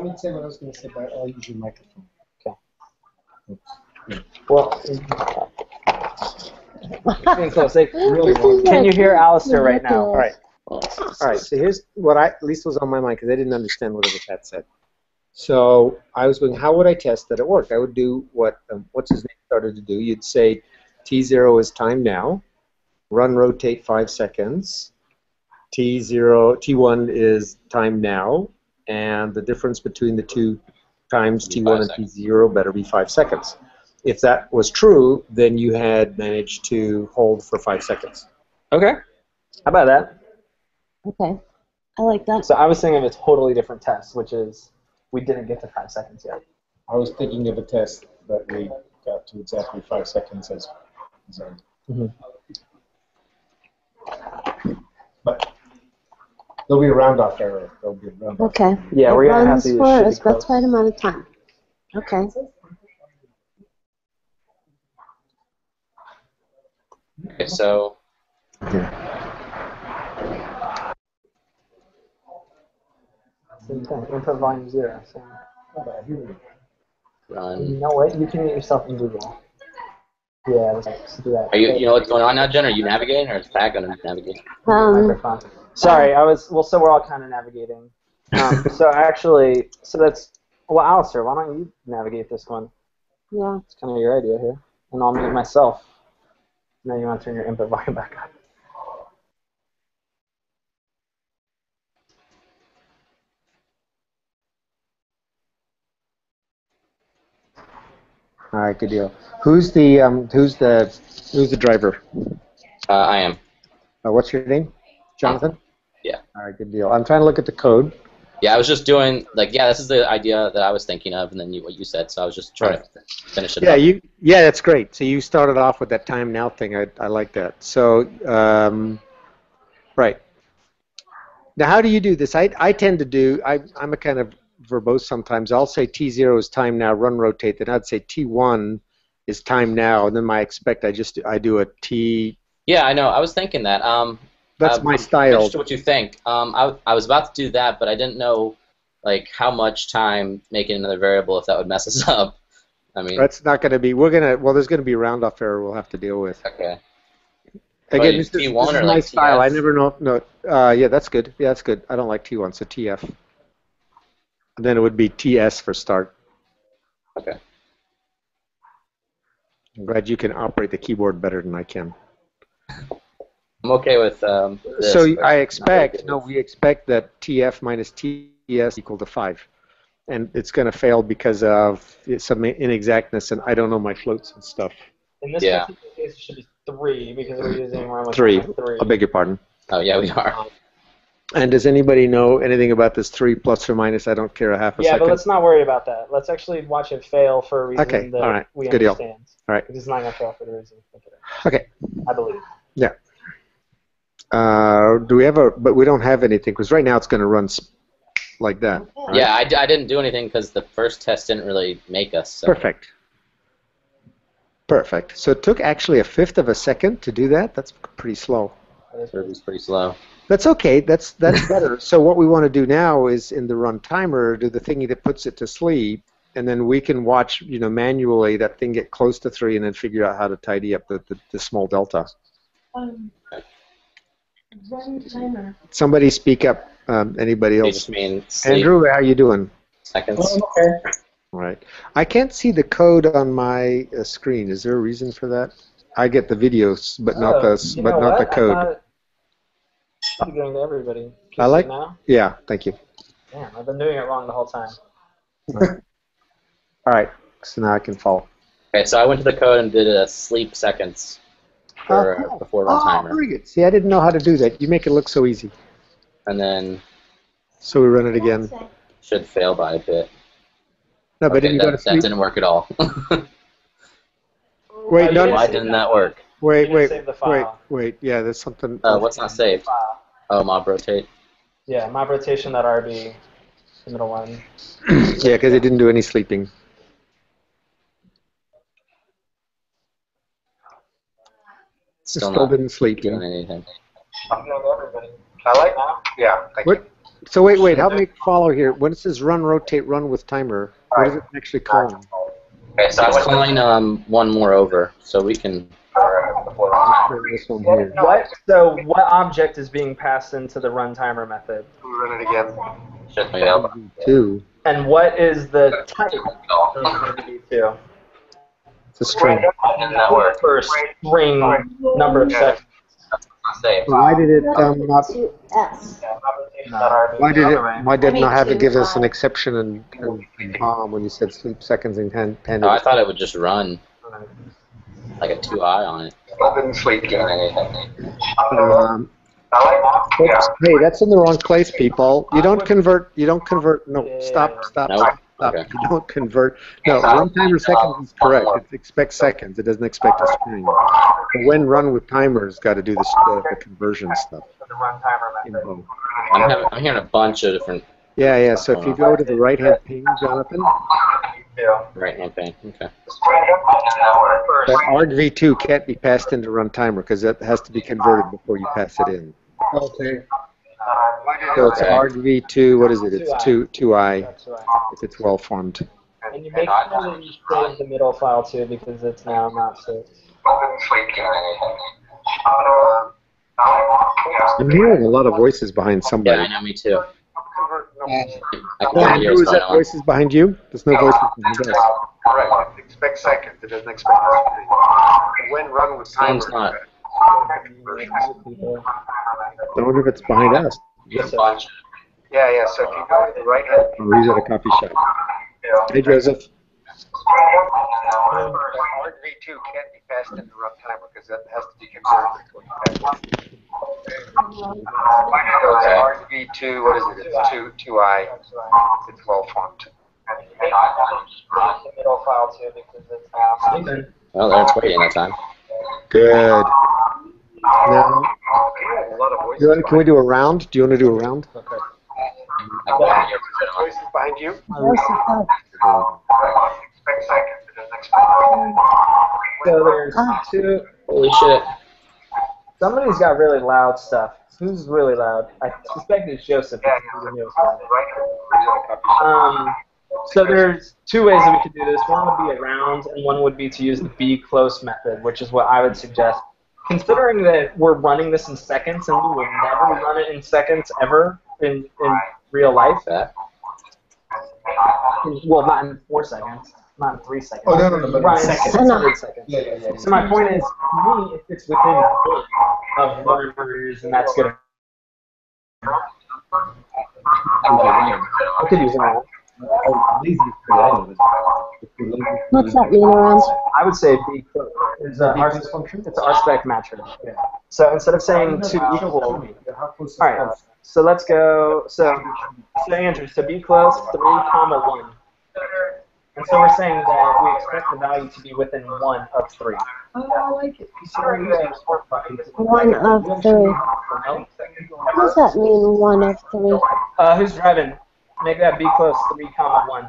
me say what I was going to say, but I'll use your microphone. Okay. Well, can you hear Alistair right now? All right. All right, so here's what at least was on my mind, because I didn't understand whatever Pat said. So I was going, how would I test that it worked? I would do what what's his name started to do. You'd say T0 is time now, run rotate 5 seconds, T1 is time now, and the difference between the two times T1 and T0 better be 5 seconds. If that was true, then you had managed to hold for 5 seconds. Okay. How about that? Okay. I like that. So I was thinking of a totally different test, which is we didn't get to 5 seconds yet. I was thinking of a test that we got to exactly 5 seconds as So. Mm-hmm. But there'll be a round-off error. There'll be a round-off. Okay. Yeah, It we're gonna have runs to use for a shitty code. specified amount of time. Okay. Okay, so Input volume 0. So. run. You know what? You can get yourself in Google. Yeah, let's do that. Are you know what's going on now, Jen? Are you navigating, or is Pat going to navigate? Microphone. Sorry, I was. Well, so we're all kind of navigating. So actually, so that's. Well, Alistair, why don't you navigate this one? Yeah. It's kind of your idea here, and I'll mute myself. Now you want to turn your input volume back up. All right, good deal. Who's the driver? I am. What's your name? Jonathan? Yeah. All right, good deal. I'm trying to look at the code. Yeah, I was just doing, like, yeah, this is the idea that I was thinking of, and then what you said, so I was just trying to finish it up. Yeah, that's great. So you started off with that time now thing. I like that. So, right. Now, how do you do this? I tend to do, I'm a kind of verbose sometimes. I'll say T0 is time now, run rotate. Then I'd say T1 is time now, and then I do a T. Yeah, I know. I was thinking that. That's my style. I'm interested in what you think. I was about to do that, but I didn't know, like, how much time making another variable, if that would mess us up. I mean, that's not going to be. There's going to be a round-off error we'll have to deal with. Okay. Again, this is or my like style. TF? I never know. No. Yeah, that's good. Yeah, that's good. I don't like T1, so TF. And then it would be TS for start. Okay. I'm glad you can operate the keyboard better than I can. I'm okay with this. So but I not expect, really no, we expect that TF minus TS equal to 5. And it's going to fail because of some inexactness, and I don't know my floats and stuff. In this Yeah. particular case, it should be 3 because we're using one with 3. 3. I beg your pardon. Oh, yeah, we are. And does anybody know anything about this 3 plus or minus? I don't care a half a Yeah, second. but let's not worry about that. Let's actually watch it fail for a reason Okay, that all right. we Good deal. understand. All right. Because it's not going to fail for the reason we think it is. Okay. I believe. Yeah. Do we have but we don't have anything, because right now it's going to run like that. Right? Yeah, I didn't do anything because the first test didn't really make us. So. Perfect. Perfect. So it took actually 1/5 of a second to do that. That's pretty slow. Ruby's pretty slow. That's okay. That's better. So what we want to do now is in the run timer, do the thingy that puts it to sleep, and then we can watch, manually that thing get close to 3, and then figure out how to tidy up the small delta. Run timer. Somebody speak up. Anybody They else? just mean sleep Andrew, how you doing? seconds. Okay. All right. I can't see the code on my screen. Is there a reason for that? I get the videos, but not the code. I'm going to everybody. Can I you like. see it now? Yeah. Thank you. Damn, I've been doing it wrong the whole time. All right. So now I can follow. Okay, so I went to the code and did a sleep seconds for before run timer. Very good. See, I didn't know how to do that. You make it look so easy. And then So we run it again. should fail by a bit. No, but Okay, didn't you go to that sleep? didn't work at all. Wait, you no. didn't Why save didn't that. that work? Wait, You wait, didn't save the file. wait. Yeah, there's something. What's not saved? File. Oh, mob rotate. Yeah, mob rotation.rb, the middle one. Yeah, because it didn't do any sleeping. Still Still not didn't sleep. doing anything. I'm going to everybody. I like now. Yeah, thank you. So wait, help me follow here. When it says run, rotate, run with timer, what is it actually calling? Okay, so it's calling one more over, so we can. This one here. So what object is being passed into the run timer method? Run it again. Should fail. 2. And what is the type of VB2? It's a string. Why didn't that work? For string number of seconds. Not saved. Why did it not? 2S. Why did it not have to give us an exception and bomb when you said sleep seconds in 10? Oh, I thought it would just run like a 2i on it. I didn't sleep doing anything. Hey, that's in the wrong place, people. You don't convert. No, stop. Nope. Okay. You don't convert. No, run timer seconds is correct. It expects seconds. It doesn't expect a string. But when run with timers, got to do the conversion stuff. In both. I'm hearing a bunch of different. Yeah. So if you go to the right-hand pane, Jonathan. Right-hand pane. Okay. That argv2 can't be passed into run timer because that has to be converted before you pass it in. Okay. So it's argv2. What is it? It's 2i That's right. if it's well formed. And you make sure that you save the middle file too, because it's now not saved. I'm hearing a lot of voices behind Yeah, somebody. I know. Me too. I can Yeah, hear who what's is going that on. voices behind you? There's no voices behind us. Correct. It expects seconds. It doesn't expect a string. When run with Sounds not. I wonder if it's behind us. There's a bunch. Yeah. So if you go to the right hand, oh, he's at a coffee shop. Hey, Joseph. argv2 can't be passed into run timer because that has to be converted before you pass it. So it's argv2. What is it? It's 2i. It's well formed. The middle file too, because it's now saved. Well, there it's waiting that time. Good. Now, can we do a round? Do you want to do a round? Okay. I can hear Voices behind you? Joseph, So there's two. Holy shit. Somebody's got really loud stuff. Who's really loud? I suspect it's Joseph. He's the newest guy. So there's two ways that we could do this. One would be a round, and one would be to use the be close method, which is what I would suggest. Considering that we're running this in seconds, and we will never run it in seconds ever in real life. Well, not in 4 seconds, not in 3 seconds. Oh, no, but Right, in seconds. 600 seconds. Yeah. So my point is, to me, if it's within the of learners, and that's good. I could use around. what's that mean around? I would say be close. It's a RSpec matcher. Yeah. So instead of saying two equal, all right. So let's go. So Andrew, so be close 3, 1. And so we're saying that we expect the value to be within 1 of 3. One of 3. What does that mean, 1 of 3? Who's driving? Make that be close 3, 1.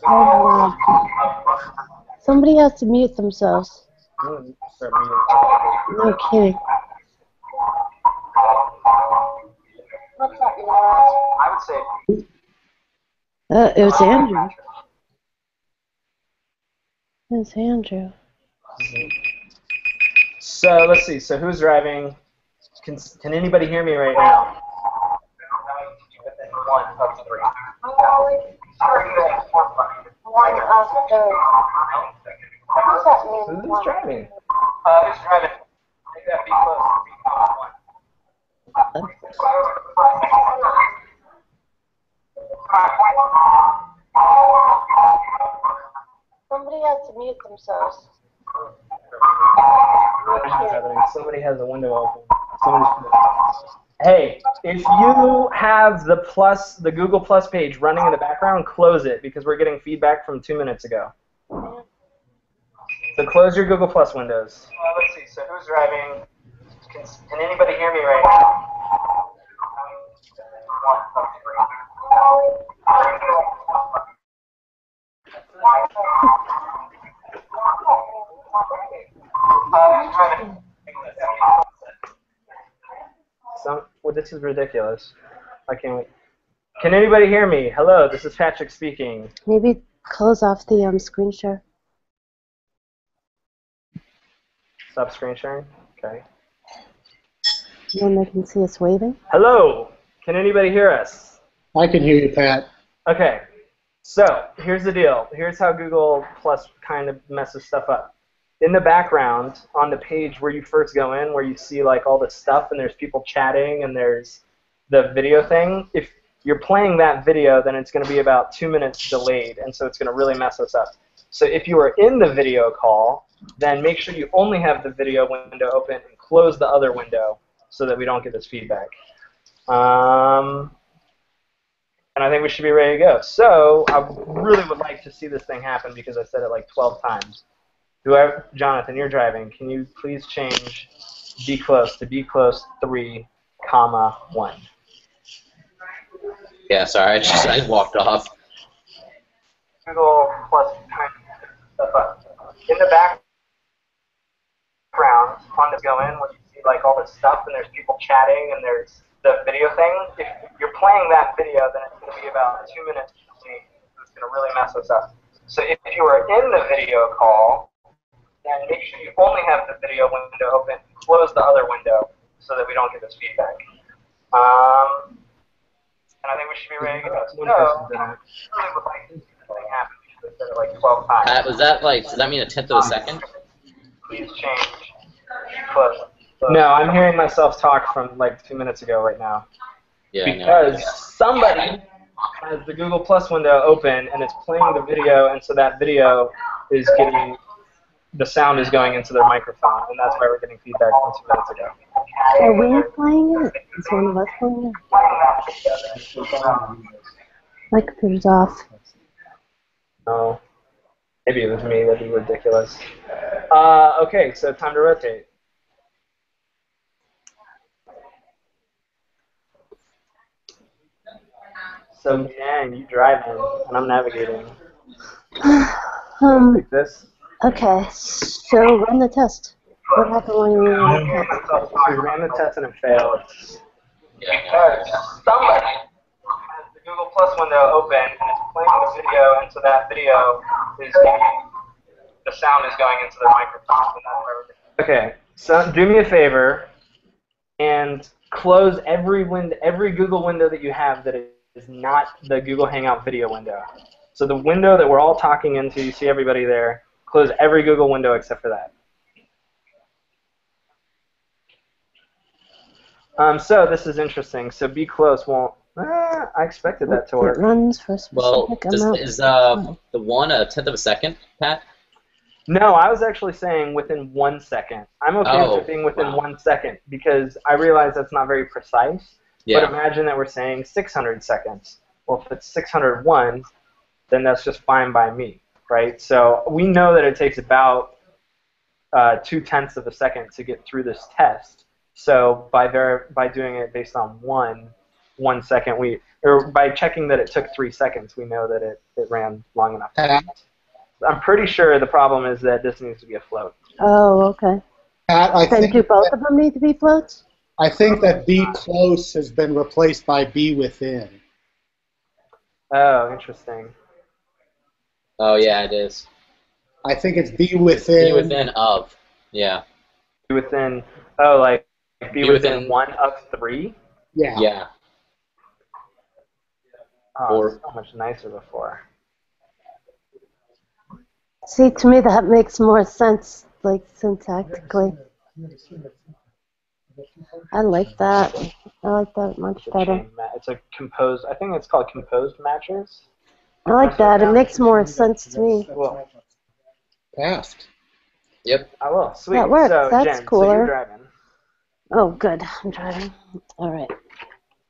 Oh, wow. Somebody has to mute themselves. No kidding. I would say. It was Andrew. It was Andrew. So let's see. So who's driving? Can anybody hear me right now? 1 of 3. 1 of 3. What does that mean? Who's driving? Who's driving? Make that be close. 3, 1. Somebody has to mute themselves. Somebody has a window open. Hey, if you have the Google Plus page running in the background, close it because we're getting feedback from 2 minutes ago. So close your Google Plus windows. Let's see. So who's driving? Can anybody hear me right now? 1 of 3. Well, this is ridiculous. I can't wait. Can anybody hear me? Hello, this is Patrick speaking. Maybe close off the screen share. Stop screen sharing? Okay. Then they can see us waving. Hello, can anybody hear us? I can hear you, Pat. Okay, so here's the deal. Here's how Google Plus kind of messes stuff up. In the background, on the page where you first go in, where you see like all this stuff and there's people chatting and there's the video thing, if you're playing that video, then it's going to be about 2 minutes delayed, and so it's going to really mess us up. So if you are in the video call, then make sure you only have the video window open and close the other window so that we don't get this feedback. And I think we should be ready to go. So I really would like to see this thing happen because I said it like 12 times. Jonathan, you're driving. Can you please change be close to be close 3, 1? Yeah, sorry, I walked off. Google plus stuff up. In the background, on the go in, when you see like all this stuff and there's people chatting and there's the video thing, if you're playing that video, then it's going to be about 2 minutes complete. It's going to really mess us up. So if you are in the video call, then make sure you only have the video window open, close the other window so that we don't get this feedback. And I think we should be ready to go. So, I really would like to see this thing happen because I said it like 12 times. Was that like, does that mean a tenth of a second? Please change. Close. No, I'm hearing myself talk from like 2 minutes ago right now. Yeah, because somebody has the Google Plus window open and it's playing the video, and so that video is getting, the sound is going into their microphone, and that's why we're getting feedback from 2 minutes ago. Are we playing it? Is one of us playing it? My computer's off. Oh, maybe it was me. That'd be ridiculous. Okay, so time to rotate. So, yeah, you driving, and I'm navigating. Like this. Okay, so run the test. What happened when you ran the test? We ran the test and it failed. Because somebody has the Google Plus window open and it's playing the video, and so that video is getting, the sound is going into their microphone. Okay, so do me a favor and close every Google window that you have that is not the Google Hangout video window. So the window that we're all talking into, you see everybody there, close every Google window except for that. So this is interesting. So be close won't. I expected that to work. It runs for a Well, specific amount. is the one a tenth of a second, Pat? No, I was actually saying within 1 second. I'm okay with it being within 1 second because I realize that's not very precise. Yeah. But imagine that we're saying 600 seconds. Well, if it's 601, then that's just fine by me, right? So we know that it takes about 0.2 of a second to get through this test. So by doing it based on 1 second, or by checking that it took 3 seconds, we know that it ran long enough. I'm pretty sure the problem is that this needs to be a float. Oh, okay. Pat, Then do both of them need to be floats? I think that be close has been replaced by be within. Oh, interesting. Oh, yeah, it is. I think it's be within. Be within of, yeah. Be within, oh, like be within 1 of 3? Yeah. Yeah. Oh, it's so much nicer before. See, to me that makes more sense, like syntactically. I like that. I like that much better. It's a composed, I think it's called composed matches. I like that. It makes more sense to me. Well, Passed. Yep. I will. Sweet. That works. So, That's Jen, cooler. so you're driving. Oh, good. I'm driving. All right.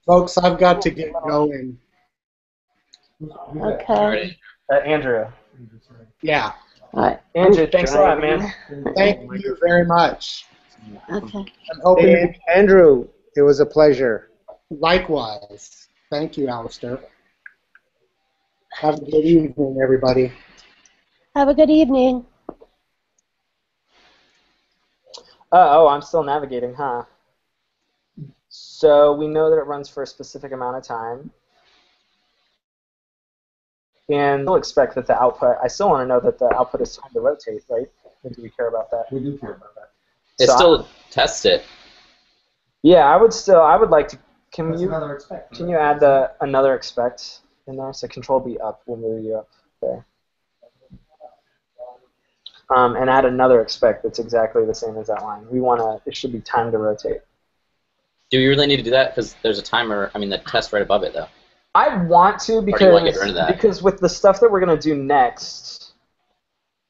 Folks, I've got to get going. Okay. Andrew. Yeah. All right. Andrew, thanks a lot, man. Thank you very much. Okay. I'm hoping Hey, Andrew, it was a pleasure. likewise. Thank you, Alistair. Have a good evening, everybody. Have a good evening. Oh, I'm still navigating, huh? So we know that it runs for a specific amount of time. And we'll expect that the output, I still want to know that the output is time to rotate, right? Or do we care about that? We do care about that. It still tests it. Yeah, I would like to, can you add the another expect in there? So control B up will move you up there. And add another expect that's exactly the same as that line. It should be time to rotate. Do you really need to do that? Because there's a timer, the test right above it, though. I want to Or do you want to get rid of that? because with the stuff that we're going to do next,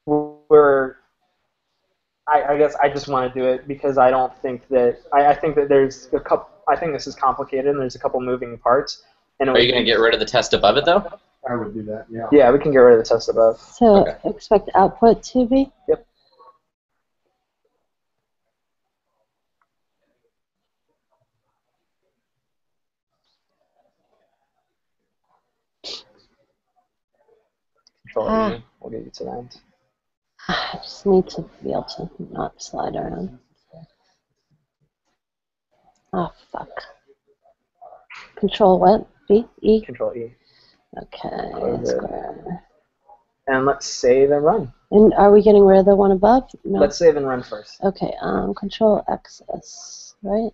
we're I guess I just want to do it because I don't think that I think that there's a couple. I think this is complicated and there's a couple moving parts. And Are you going to get rid of the test above it though? I would do that, yeah. Yeah, we can get rid of the test above. So Okay. expect output to be? Yep. Control E. We'll get you to the end. I just need to be able to not slide around. Oh, fuck. Control what? B? E? Control E. Okay, Close it. square. And let's save and run. And are we getting rid of the one above? No. Let's save and run first. Okay, Control XS, right?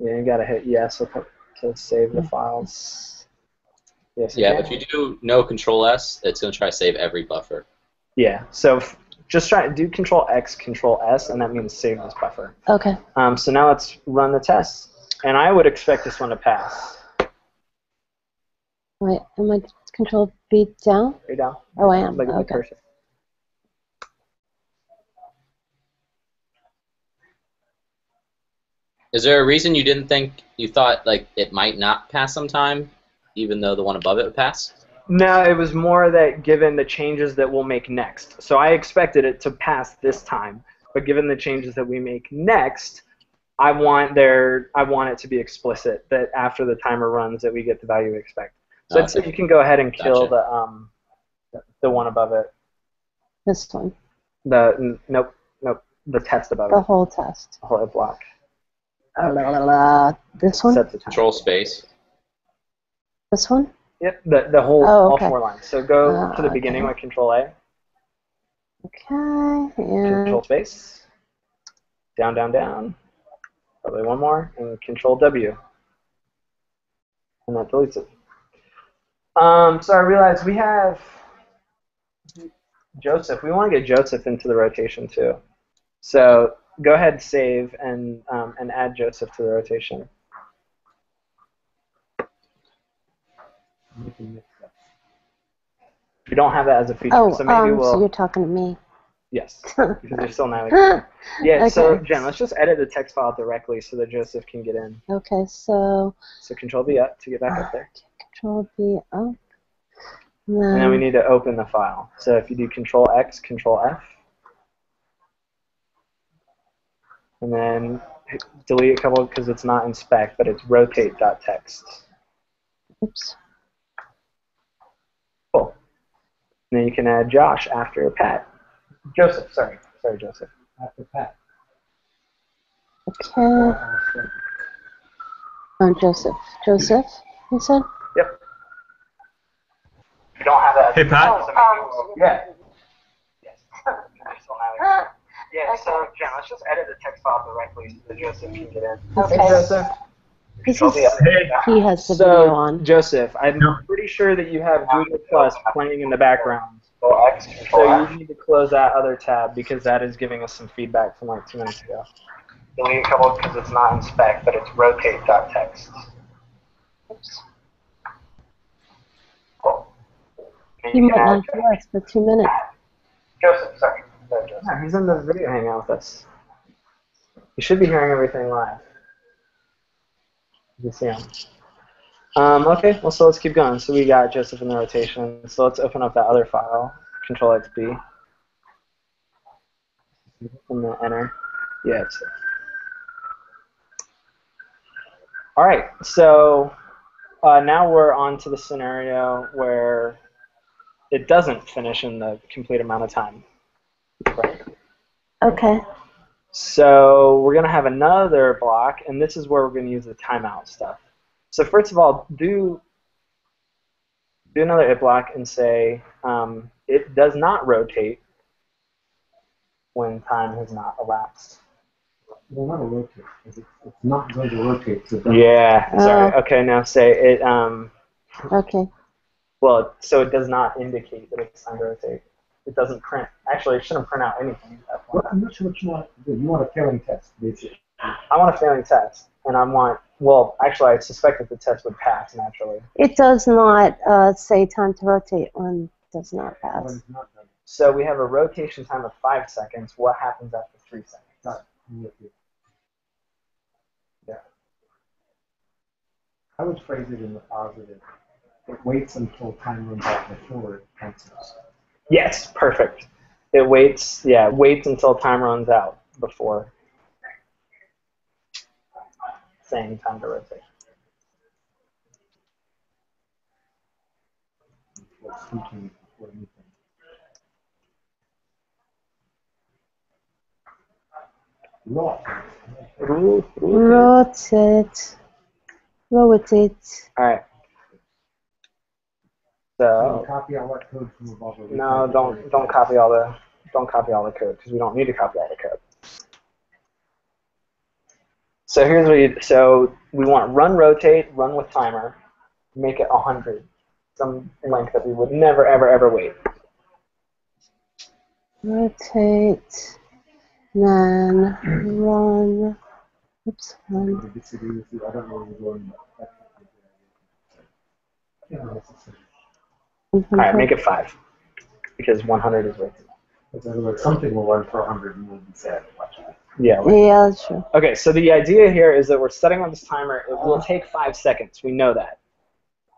Yeah, you gotta hit yes to save the files. Yes. Yeah, again. but if you do no Control S, it's going to try to save every buffer. Yeah. So just try do Control X, Control S, and that means save this buffer. Okay. So now let's run the test, and I would expect this one to pass. Wait, am I Control B down? Are you down? Oh, I am. Look at the Okay. cursor. Is there a reason you thought like it might not pass sometime, even though the one above it would pass? No, it was more that given the changes that we'll make next. So I expected it to pass this time, but given the changes that we make next, I want it to be explicit that after the timer runs that we get the value we expect. So I'd say you can go ahead and kill the one above it. This one. Nope, the test above The it. whole test. The whole block. This one? Set the timer. Control space. This one? Yep, the whole Oh, okay. all 4 lines. So go to the beginning okay. with Control A. Okay, and Control space. Down, down, down. Probably one more, and Control W. And that deletes it. So I realized we have Joseph. We want to get Joseph into the rotation too. So go ahead and save and add Joseph to the rotation. We don't have that as a feature, so maybe we'll. so you're talking to me. Yes, because you're still navigating. Yeah, Okay. so Jen, let's just edit the text file directly so that Joseph can get in. Okay, so So Control V up to get back up there. Control B up. And then we need to open the file. So if you do Control X, Control F, and then delete a couple because it's not in spec, but it's rotate.txt. Oops. Cool. And then you can add Josh after Pat. Joseph, sorry, Joseph. After Pat. Okay. Joseph. Joseph, you said? Yep. You don't have that. Hey, Pat. Yeah. Yes. Yeah, so Jen, let's just edit the text file directly so that Joseph can get in. Okay. Hey, Joseph. This Control is, V up. Hey. he has the video So, on. Joseph, I'm No. pretty sure that you have Google Plus playing in the background. Control So you need to close that other tab because that is giving us some feedback from like 2 minutes ago. Delete a couple because it's not in spec, but it's rotate.txt. Oops. Cool. He might not hear us for 2 minutes. Joseph, sorry. Joseph. Yeah, he's in the video hanging out with us. You should be hearing everything live. You can see him. Okay, well, so let's keep going. So we got Joseph in the rotation. So let's open up that other file, Control XB, and then enter. Yeah, it's it. All right, so now we're on to the scenario where it doesn't finish in the complete amount of time. Right. Okay. So we're going to have another block, and this is where we're going to use the timeout stuff. So first of all, do another if block and say it does not rotate when time has not elapsed. Well, not a rotate. It's not going to rotate. So Yeah, sorry. Okay, now say it. Okay. Well, so it does not indicate that it's time to rotate. It doesn't print. Actually, it shouldn't print out anything at that point. Well, I'm not sure what you want to do. You want a failing test, basically. I want a failing test, and I want. Well, actually, I suspect that the test would pass naturally. It does not say time to rotate when it does not When pass. it's not done. So we have a rotation time of 5 seconds. What happens after 3 seconds? Yeah. I would phrase it in the positive. It waits until time runs out before it cancels. Yes, perfect. It waits, yeah, waits until time runs out before saying time to rotate. What do you think? Rotate. Rotate. All right. So Copy all that code from above. no, don't copy all the code because we don't need to copy all the code. So here's what we want run rotate, run with timer, make it 100, some length that we would never ever ever wait. Rotate. Then run. Oops. Run. All right, make it 5 because 100 is way too much. In other words, something will run for 100 and we'll be sad. Yeah. Yeah, that's true. Okay, so the idea here is that we're setting on this timer. It will take 5 seconds. We know that.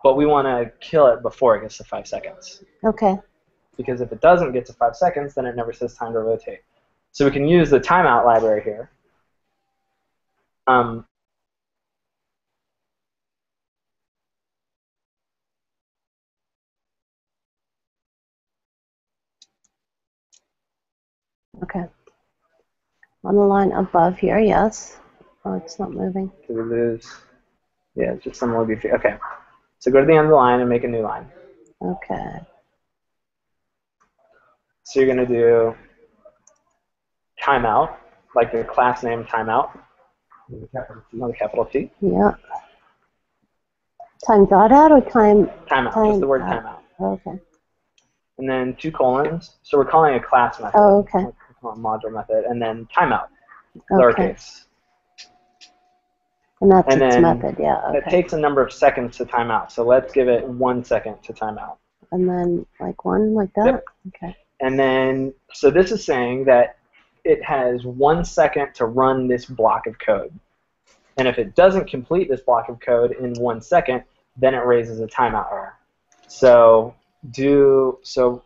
But we want to kill it before it gets to 5 seconds. Okay. Because if it doesn't get to 5 seconds, then it never says time to rotate. So we can use the timeout library here. Okay. On the line above here, yes. Oh, it's not moving. Did we lose? Yeah, just some more goofy. Okay. So go to the end of the line and make a new line. Okay. So you're going to do timeout, like the class name timeout. Another capital T. Yeah. Time dot out or time? Timeout, just the word timeout. Okay. And then 2 colons. So we're calling a class method. Oh, okay. We're calling a module method. And then timeout, Okay. lowercase. And that's And its then method, yeah. Okay. It takes a number of seconds to time out. So let's give it 1 second to time out. And then like 1 like that? Yep. Okay. And then, so this is saying that it has 1 second to run this block of code. And if it doesn't complete this block of code in 1 second, then it raises a timeout error. So do a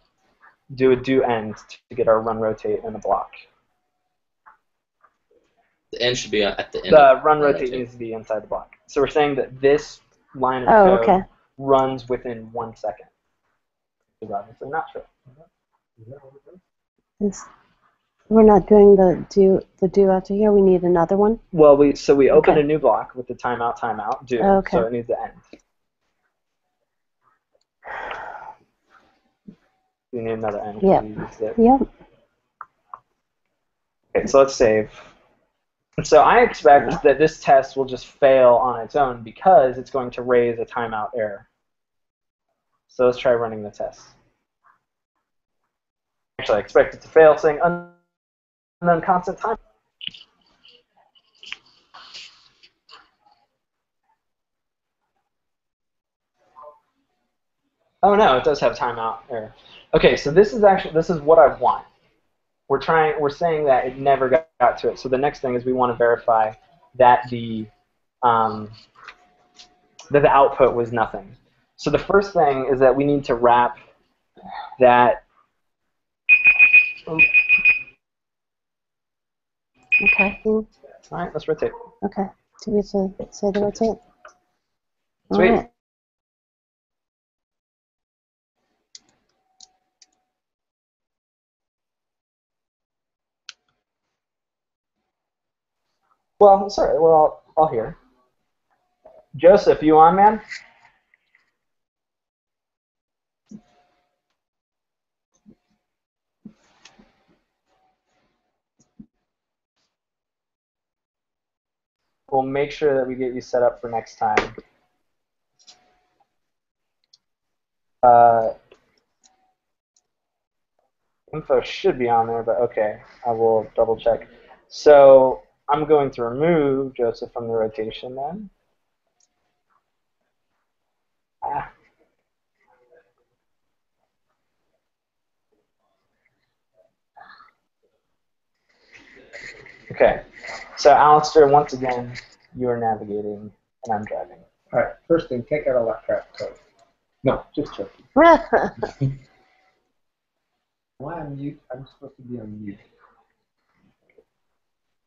do end to get our run rotate in the block. The end should be at the end. The run rotate needs to be inside the block. So we're saying that this line of code runs within 1 second. Which is obviously not true. We're not doing the do after here. We need another one. Well, we open a new block with the timeout do. Okay. So it needs to end. We need another end. Yep. Yep. Okay, so let's save. So I expect that this test will just fail on its own because it's going to raise a timeout error. So let's try running the test. Actually, I expect it to fail saying unknown constant time. Oh no, it does have timeout error. Okay, so this is what I want. We're saying that it never got to it. So the next thing is we want to verify that the output was nothing. So the first thing is that we need to wrap that. Okay. All right, let's rotate. Okay. Do we have to say the rotate? Sweet. All right. Well, sorry, we're all here. Joseph, you on, man? We'll make sure that we get you set up for next time. Info should be on there, but okay, I will double check. So I'm going to remove Joseph from the rotation then. Okay. So, Alistair, once again, you are navigating, and I'm driving. All right. First thing, take out all that crap code. No, just joking. Why on mute? I'm supposed to be on mute.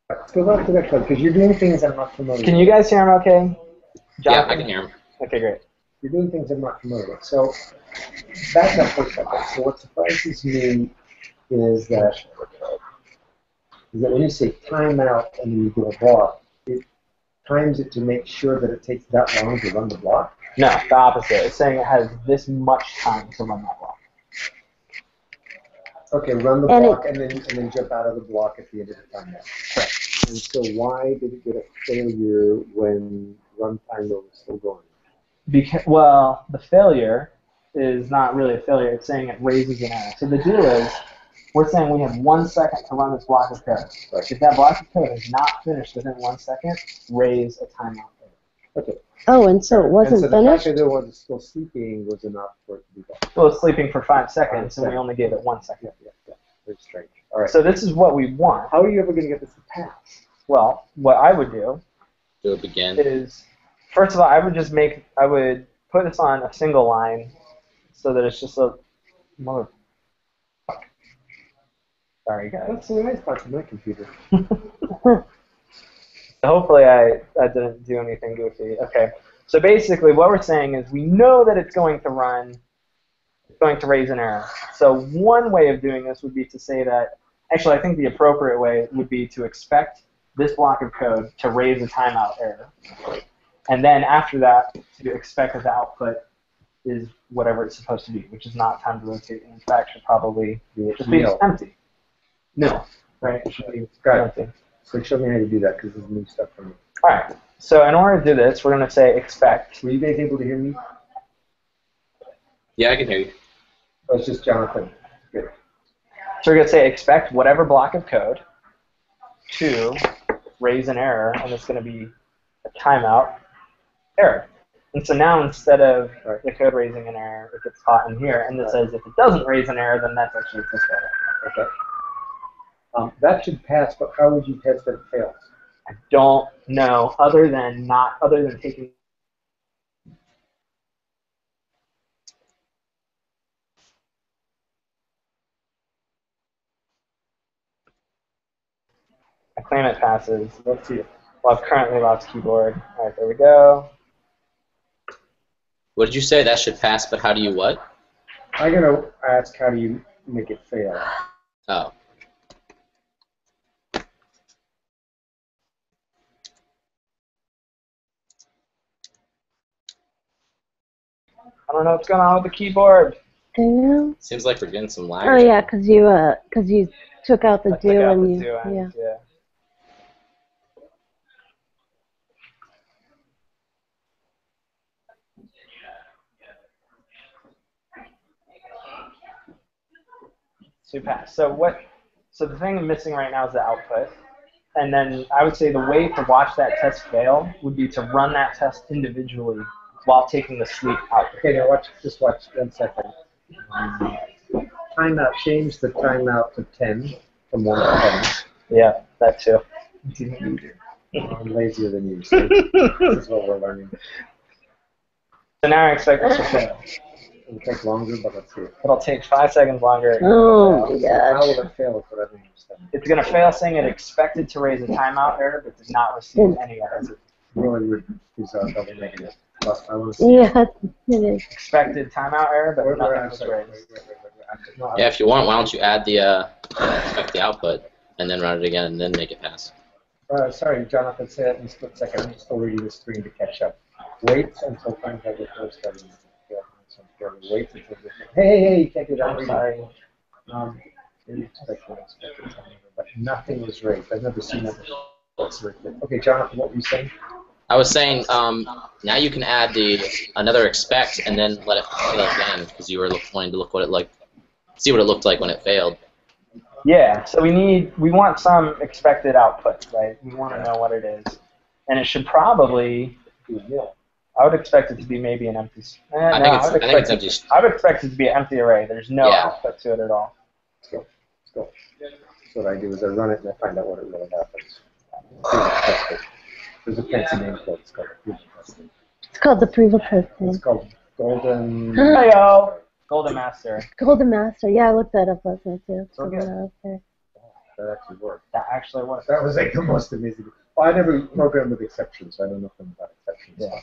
Let's go back to that code because you're doing things I'm not familiar with. Can you guys hear him okay? Yeah, I can hear him. Okay, great. You're doing things I'm not familiar with. So, back up for a second. So, what surprises me is that when you say timeout and then you do a block, it times it to make sure that it takes that long to run the block? No, the opposite. It's saying it has this much time to run that block. Okay, run the block and then jump out of the block at the end of the timeout. Correct. And so why did it get a failure when runtime was still going? Because, well, the failure is not really a failure. It's saying it raises an error. So the deal is, we're saying we have 1 second to run this block of code. Right. If that block of code is not finished within 1 second, raise a timeout error. Okay. Oh, and so it wasn't so finished? the fact that it was still sleeping was enough for it to be gone. Well, it's sleeping for 5 seconds, and we only gave it 1 second. Yeah. Very strange. All right. So this is what we want. How are you ever going to get this to pass? Well, what I would do Again. is, first of all, I would put this on a single line so that it's just a mother. Sorry, guys. That's the nice part of my computer. Hopefully I didn't do anything goofy. Okay. So basically what we're saying is we know that it's going to run, it's going to raise an error. So one way of doing this would be to say that, actually I think the appropriate way would be to expect this block of code to raise a timeout error. And then after that, to expect that the output is whatever it's supposed to be, which is not time to rotate, and in fact should probably just be empty. No, right? It should be empty. So show me how you do that because this is new stuff for me. All right. So in order to do this, we're going to say expect. Were you guys able to hear me? Yeah, I can hear you. Oh, it's just Jonathan. Good. So we're going to say expect whatever block of code to raise an error, and it's going to be a timeout error. And so now instead of the code raising an error, it gets caught in here, and it says if it doesn't raise an error, then that's actually a test error. Okay. That should pass, but how would you test that it fails? I don't know, other than taking. I claim it passes. Let's see it. Well, I've currently lost keyboard. All right, there we go. What did you say? That should pass, but how do you what? I'm going to ask how do you make it fail? Oh. I don't know what's going on with the keyboard. Do? Seems like we're getting some lag. Oh yeah, because you took out the do and you yeah. So pass. So the thing missing right now is the output. And then I would say the way to watch that test fail would be to run that test individually while taking the sleep out. Okay, now just watch 1 second. Timeout, change the timeout to 10 from 1 to 10. Yeah, that too. I'm lazier than you, so this is what we're learning. So now I expect this to fail. It'll take longer, but let's see it. It'll take 5 seconds longer. Oh my How gosh. will it fail if it doesn't understand? It's going to fail saying it expected to raise a timeout error, but did not receive any errors. Really would result double negative. Plus, I want to see. Yeah, it is. Expected timeout error, but Wait, nothing I'm was sorry. raised. Wait. No, Yeah, if you want, why don't you add the expect the output and then run it again and then make it pass. sorry, Jonathan, say that in a split second. I'm still reading the screen to catch up. Wait until time has the first study. Wait until the Hey, you can't do that. I'm sorry. But nothing was raised. I've never seen that. Okay, Jonathan, what were you saying? I was saying now you can add another expect and then let it fail again because you were wanting to see what it looked like when it failed. Yeah, so we want some expected output, right? We want to know what it is, and it should probably. I would expect it to be maybe an empty. I think it's empty. I would expect it to be an empty array. There's no output to it at all. Let's go. So what I do is I run it and I find out what it really happens. Test it. There's a fancy name for it. It's called approval testing. It's called the approval testing. It's called Golden. Heyo! Golden Master. Golden Master. Yeah, I looked that up last night too. So Okay. okay. That actually worked. That actually works. That was like the most amazing. Well, I never programmed with exceptions, so I don't know nothing about exceptions. Yeah.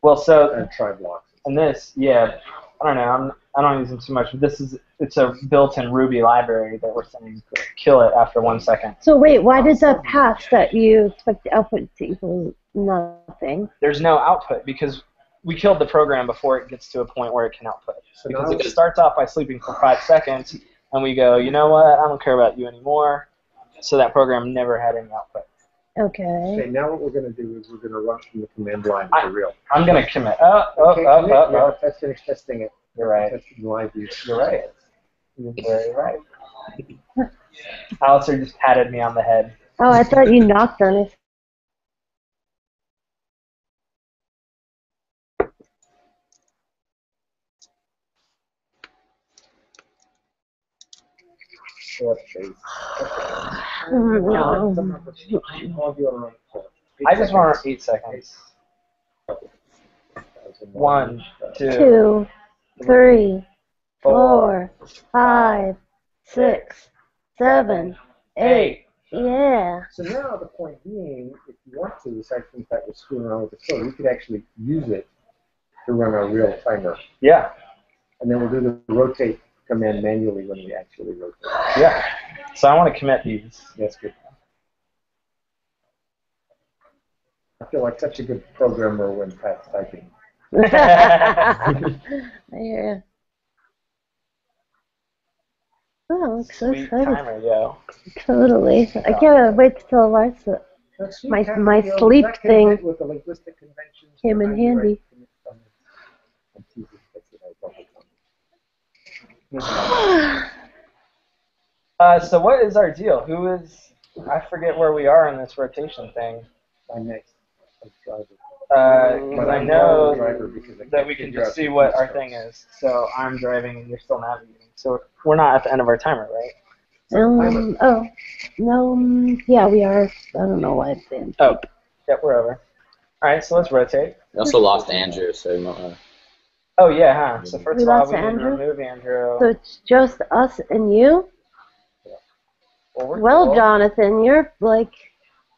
Well, so And try blocks. and this, yeah, I don't know. I don't use them too much. But it's a built-in Ruby library that we're saying kill it after 1 second. So wait, why did that pass that you expect the output to equal nothing? There's no output because we killed the program before it gets to a point where it can output. So Because now it starts off by sleeping for 5 seconds, and we go, you know what? I don't care about you anymore. So that program never had any output. Okay. Okay, now what we're going to do is we're going to run from the command line for real. I'm gonna commit. Let's finish testing it. You're right. Testing live use. You're right. You're very right. Alistair just patted me on the head. Oh, I thought you knocked on it. So that's base. No. I just want 8 seconds. 1, 2, 2, 3, 4, 5, 6, 7, 8. Yeah. So now the point being, if you want to, aside from the fact we're screwing around with the code, we could actually use it to run our real timer. Yeah. And then we'll do the rotate command manually when we actually rotate. Yeah. So I want to commit these. That's good. I feel like such a good programmer when Pat's typing. I hear you. Oh, I'm so Sweet excited. timer, yo. Totally. I can't wait till Lars my sleep thing came in handy. So what is our deal? Who is? I forget where we are in this rotation thing. I'm next. Because I know that we can just see what our thing is. So I'm driving and you're still navigating. So we're not at the end of our timer, right? Oh, no, yeah, we are. I don't know why it's in. Oh, yep, we're over. All right, so let's rotate. We also lost Andrew, so you might Oh, yeah, huh? So first We of all, lost we need to Andrew? remove Andrew. So it's just us and you? We're Well, cool. Jonathan, you're like,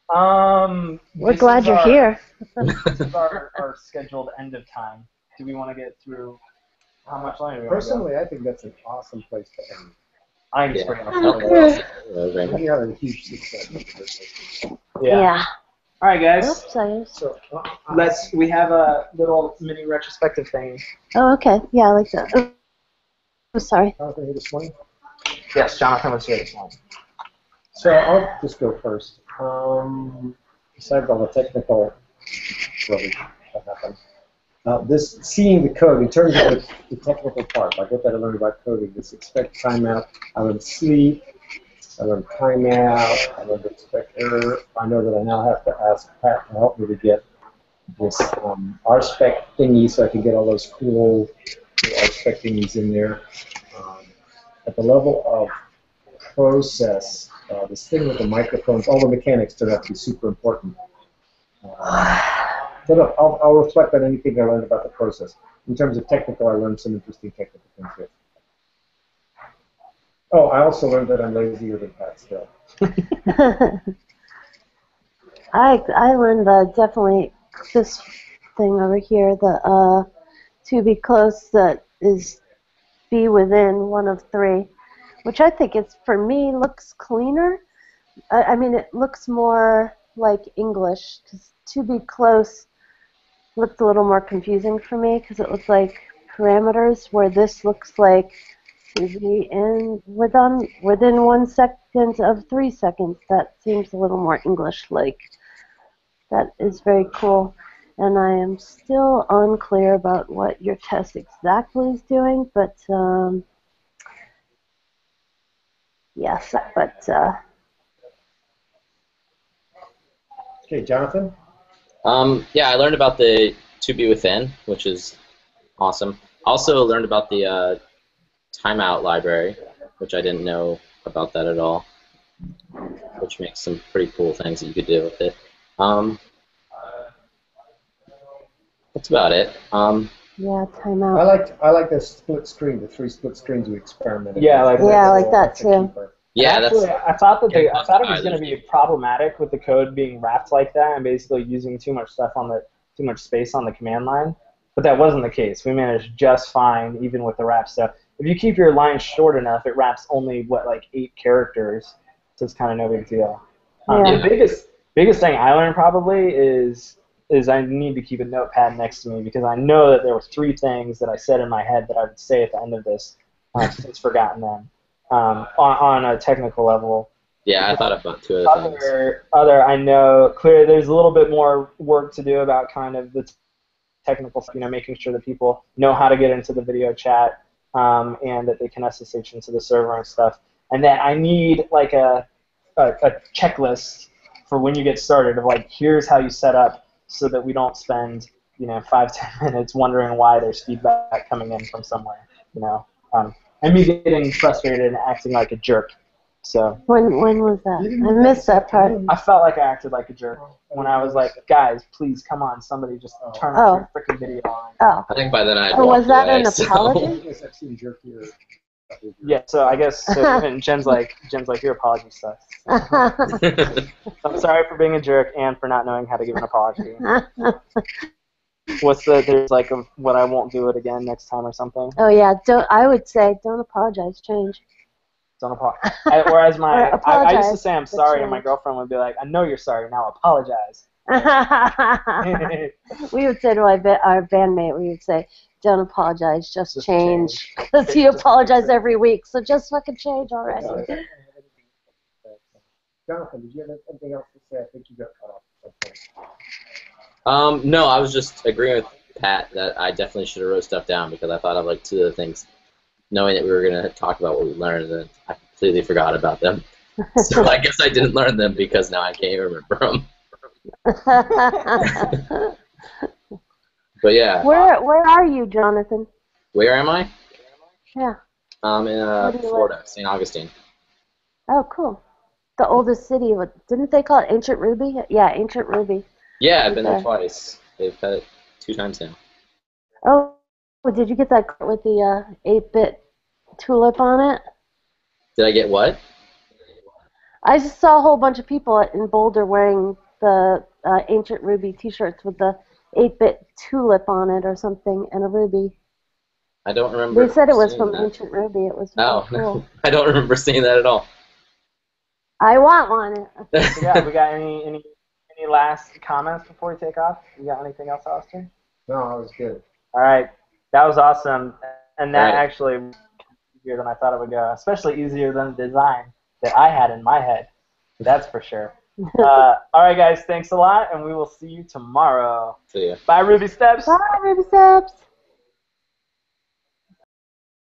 we're This glad is you're our- here. This is our scheduled end of time. Do we want to get through? How much longer do we want to go? Personally, I think that's an awesome place to end. I'm just Yeah. bringing up. Okay. We had a huge success with this. Yeah. All right, guys. Oops, I just... So, We have a little mini retrospective thing. Oh, okay. Yeah, I like that. Oh, sorry. Jonathan, hit this one. Yes, Jonathan was here this morning. So I'll just go first. Besides all the technical rubbish that happened, this seeing the code in terms of the technical part, like what I learned about coding, this expect timeout. I learned sleep. I learned timeout. I learned expect error. I know that I now have to ask Pat to help me to get this RSpec thingy so I can get all those cool RSpec thingies in there. At the level of process, this thing with the microphones, all the mechanics turn out to be super important. So look, I'll reflect on anything I learned about the process. In terms of technical, I learned some interesting technical things here. Oh, I also learned that I'm lazier than Pat still. I learned definitely this thing over here, the to be close, that is be within one of three, which I think it's, for me, looks cleaner. I mean, it looks more like English. 'Cause to be close looked a little more confusing for me because it looks like parameters, where this looks like to be within 1 second of 3 seconds. That seems a little more English-like. That is very cool. And I am still unclear about what your test exactly is doing, but yes, but Okay, Jonathan? Yeah, I learned about the to be within, which is awesome. Also learned about the timeout library, which I didn't know about that at all. which makes some pretty cool things that you could do with it. That's about it. Yeah, timeout. I like the split screen, the 3 split screens we experimented. Yeah, with. I like that too. Yeah, actually, that's. I thought that I thought it was Yeah, going to be problematic with the code being wrapped like that and basically using too much space on the command line. But that wasn't the case. We managed just fine, even with the wrap stuff. If you keep your line short enough, it wraps only like 8 characters, so it's kind of no big deal. Yeah. The biggest thing I learned probably is I need to keep a notepad next to me because I know that there were 3 things that I said in my head that I would say at the end of this. I've since forgotten them. On a technical level. Yeah, I thought about 2 other things. I know clearly there's a little bit more work to do about kind of the technical stuff, making sure that people know how to get into the video chat and that they can SSH into the server and stuff. And then I need like a checklist for when you get started of like, here's how you set up so that we don't spend 5-10 minutes wondering why there's feedback coming in from somewhere, and me getting frustrated and acting like a jerk. So When was that? I missed that part. I felt like I acted like a jerk when I was like, guys, please, come on, somebody just turn off your freaking video on. Oh. I think by then I'd Oh, was that away, an apology? Yeah, so I guess and Jen's like your apology sucks. I'm sorry for being a jerk and for not knowing how to give an apology. There's like what I won't do it again next time or something. Oh yeah, I would say don't apologize, change. Don't apologize. Whereas I used to say I'm sorry, change. and my girlfriend would be like, I know you're sorry, now apologize. We would say to our bandmate, we would say, don't apologize, just change. Because you apologize every week, so just fucking change already. Jonathan, did you have anything else to say? I think you got cut off at some point. No, I was just agreeing with Pat that I definitely should have wrote stuff down because I thought of like 2 other things, knowing that we were going to talk about what we learned, and I completely forgot about them. So I guess I didn't learn them because now I can't even remember them. But yeah. Where are you, Jonathan? Where am I? Yeah. I'm in Florida, St. Augustine. Oh, cool. The oldest city. Didn't they call it Ancient Ruby? Yeah, Ancient Ruby. Yeah, I've been there twice. They've had it 2 times now. Oh, did you get that cart with the 8-bit tulip on it? Did I get what? I just saw a whole bunch of people in Boulder wearing the Ancient Ruby T-shirts with the 8-bit tulip on it or something and a ruby. I don't remember. They said it was from that. Ancient Ruby. It was Oh, really cool. I don't remember seeing that at all. I want one. Yeah, we got any last comments before we take off? You got anything else, Alistair? No, that was good. All right, that was awesome, and that Right. actually was easier than I thought it would go. Especially easier than the design that I had in my head. That's for sure. All right, guys, thanks a lot, and we will see you tomorrow. See ya. Bye, RubySteps. Bye, RubySteps.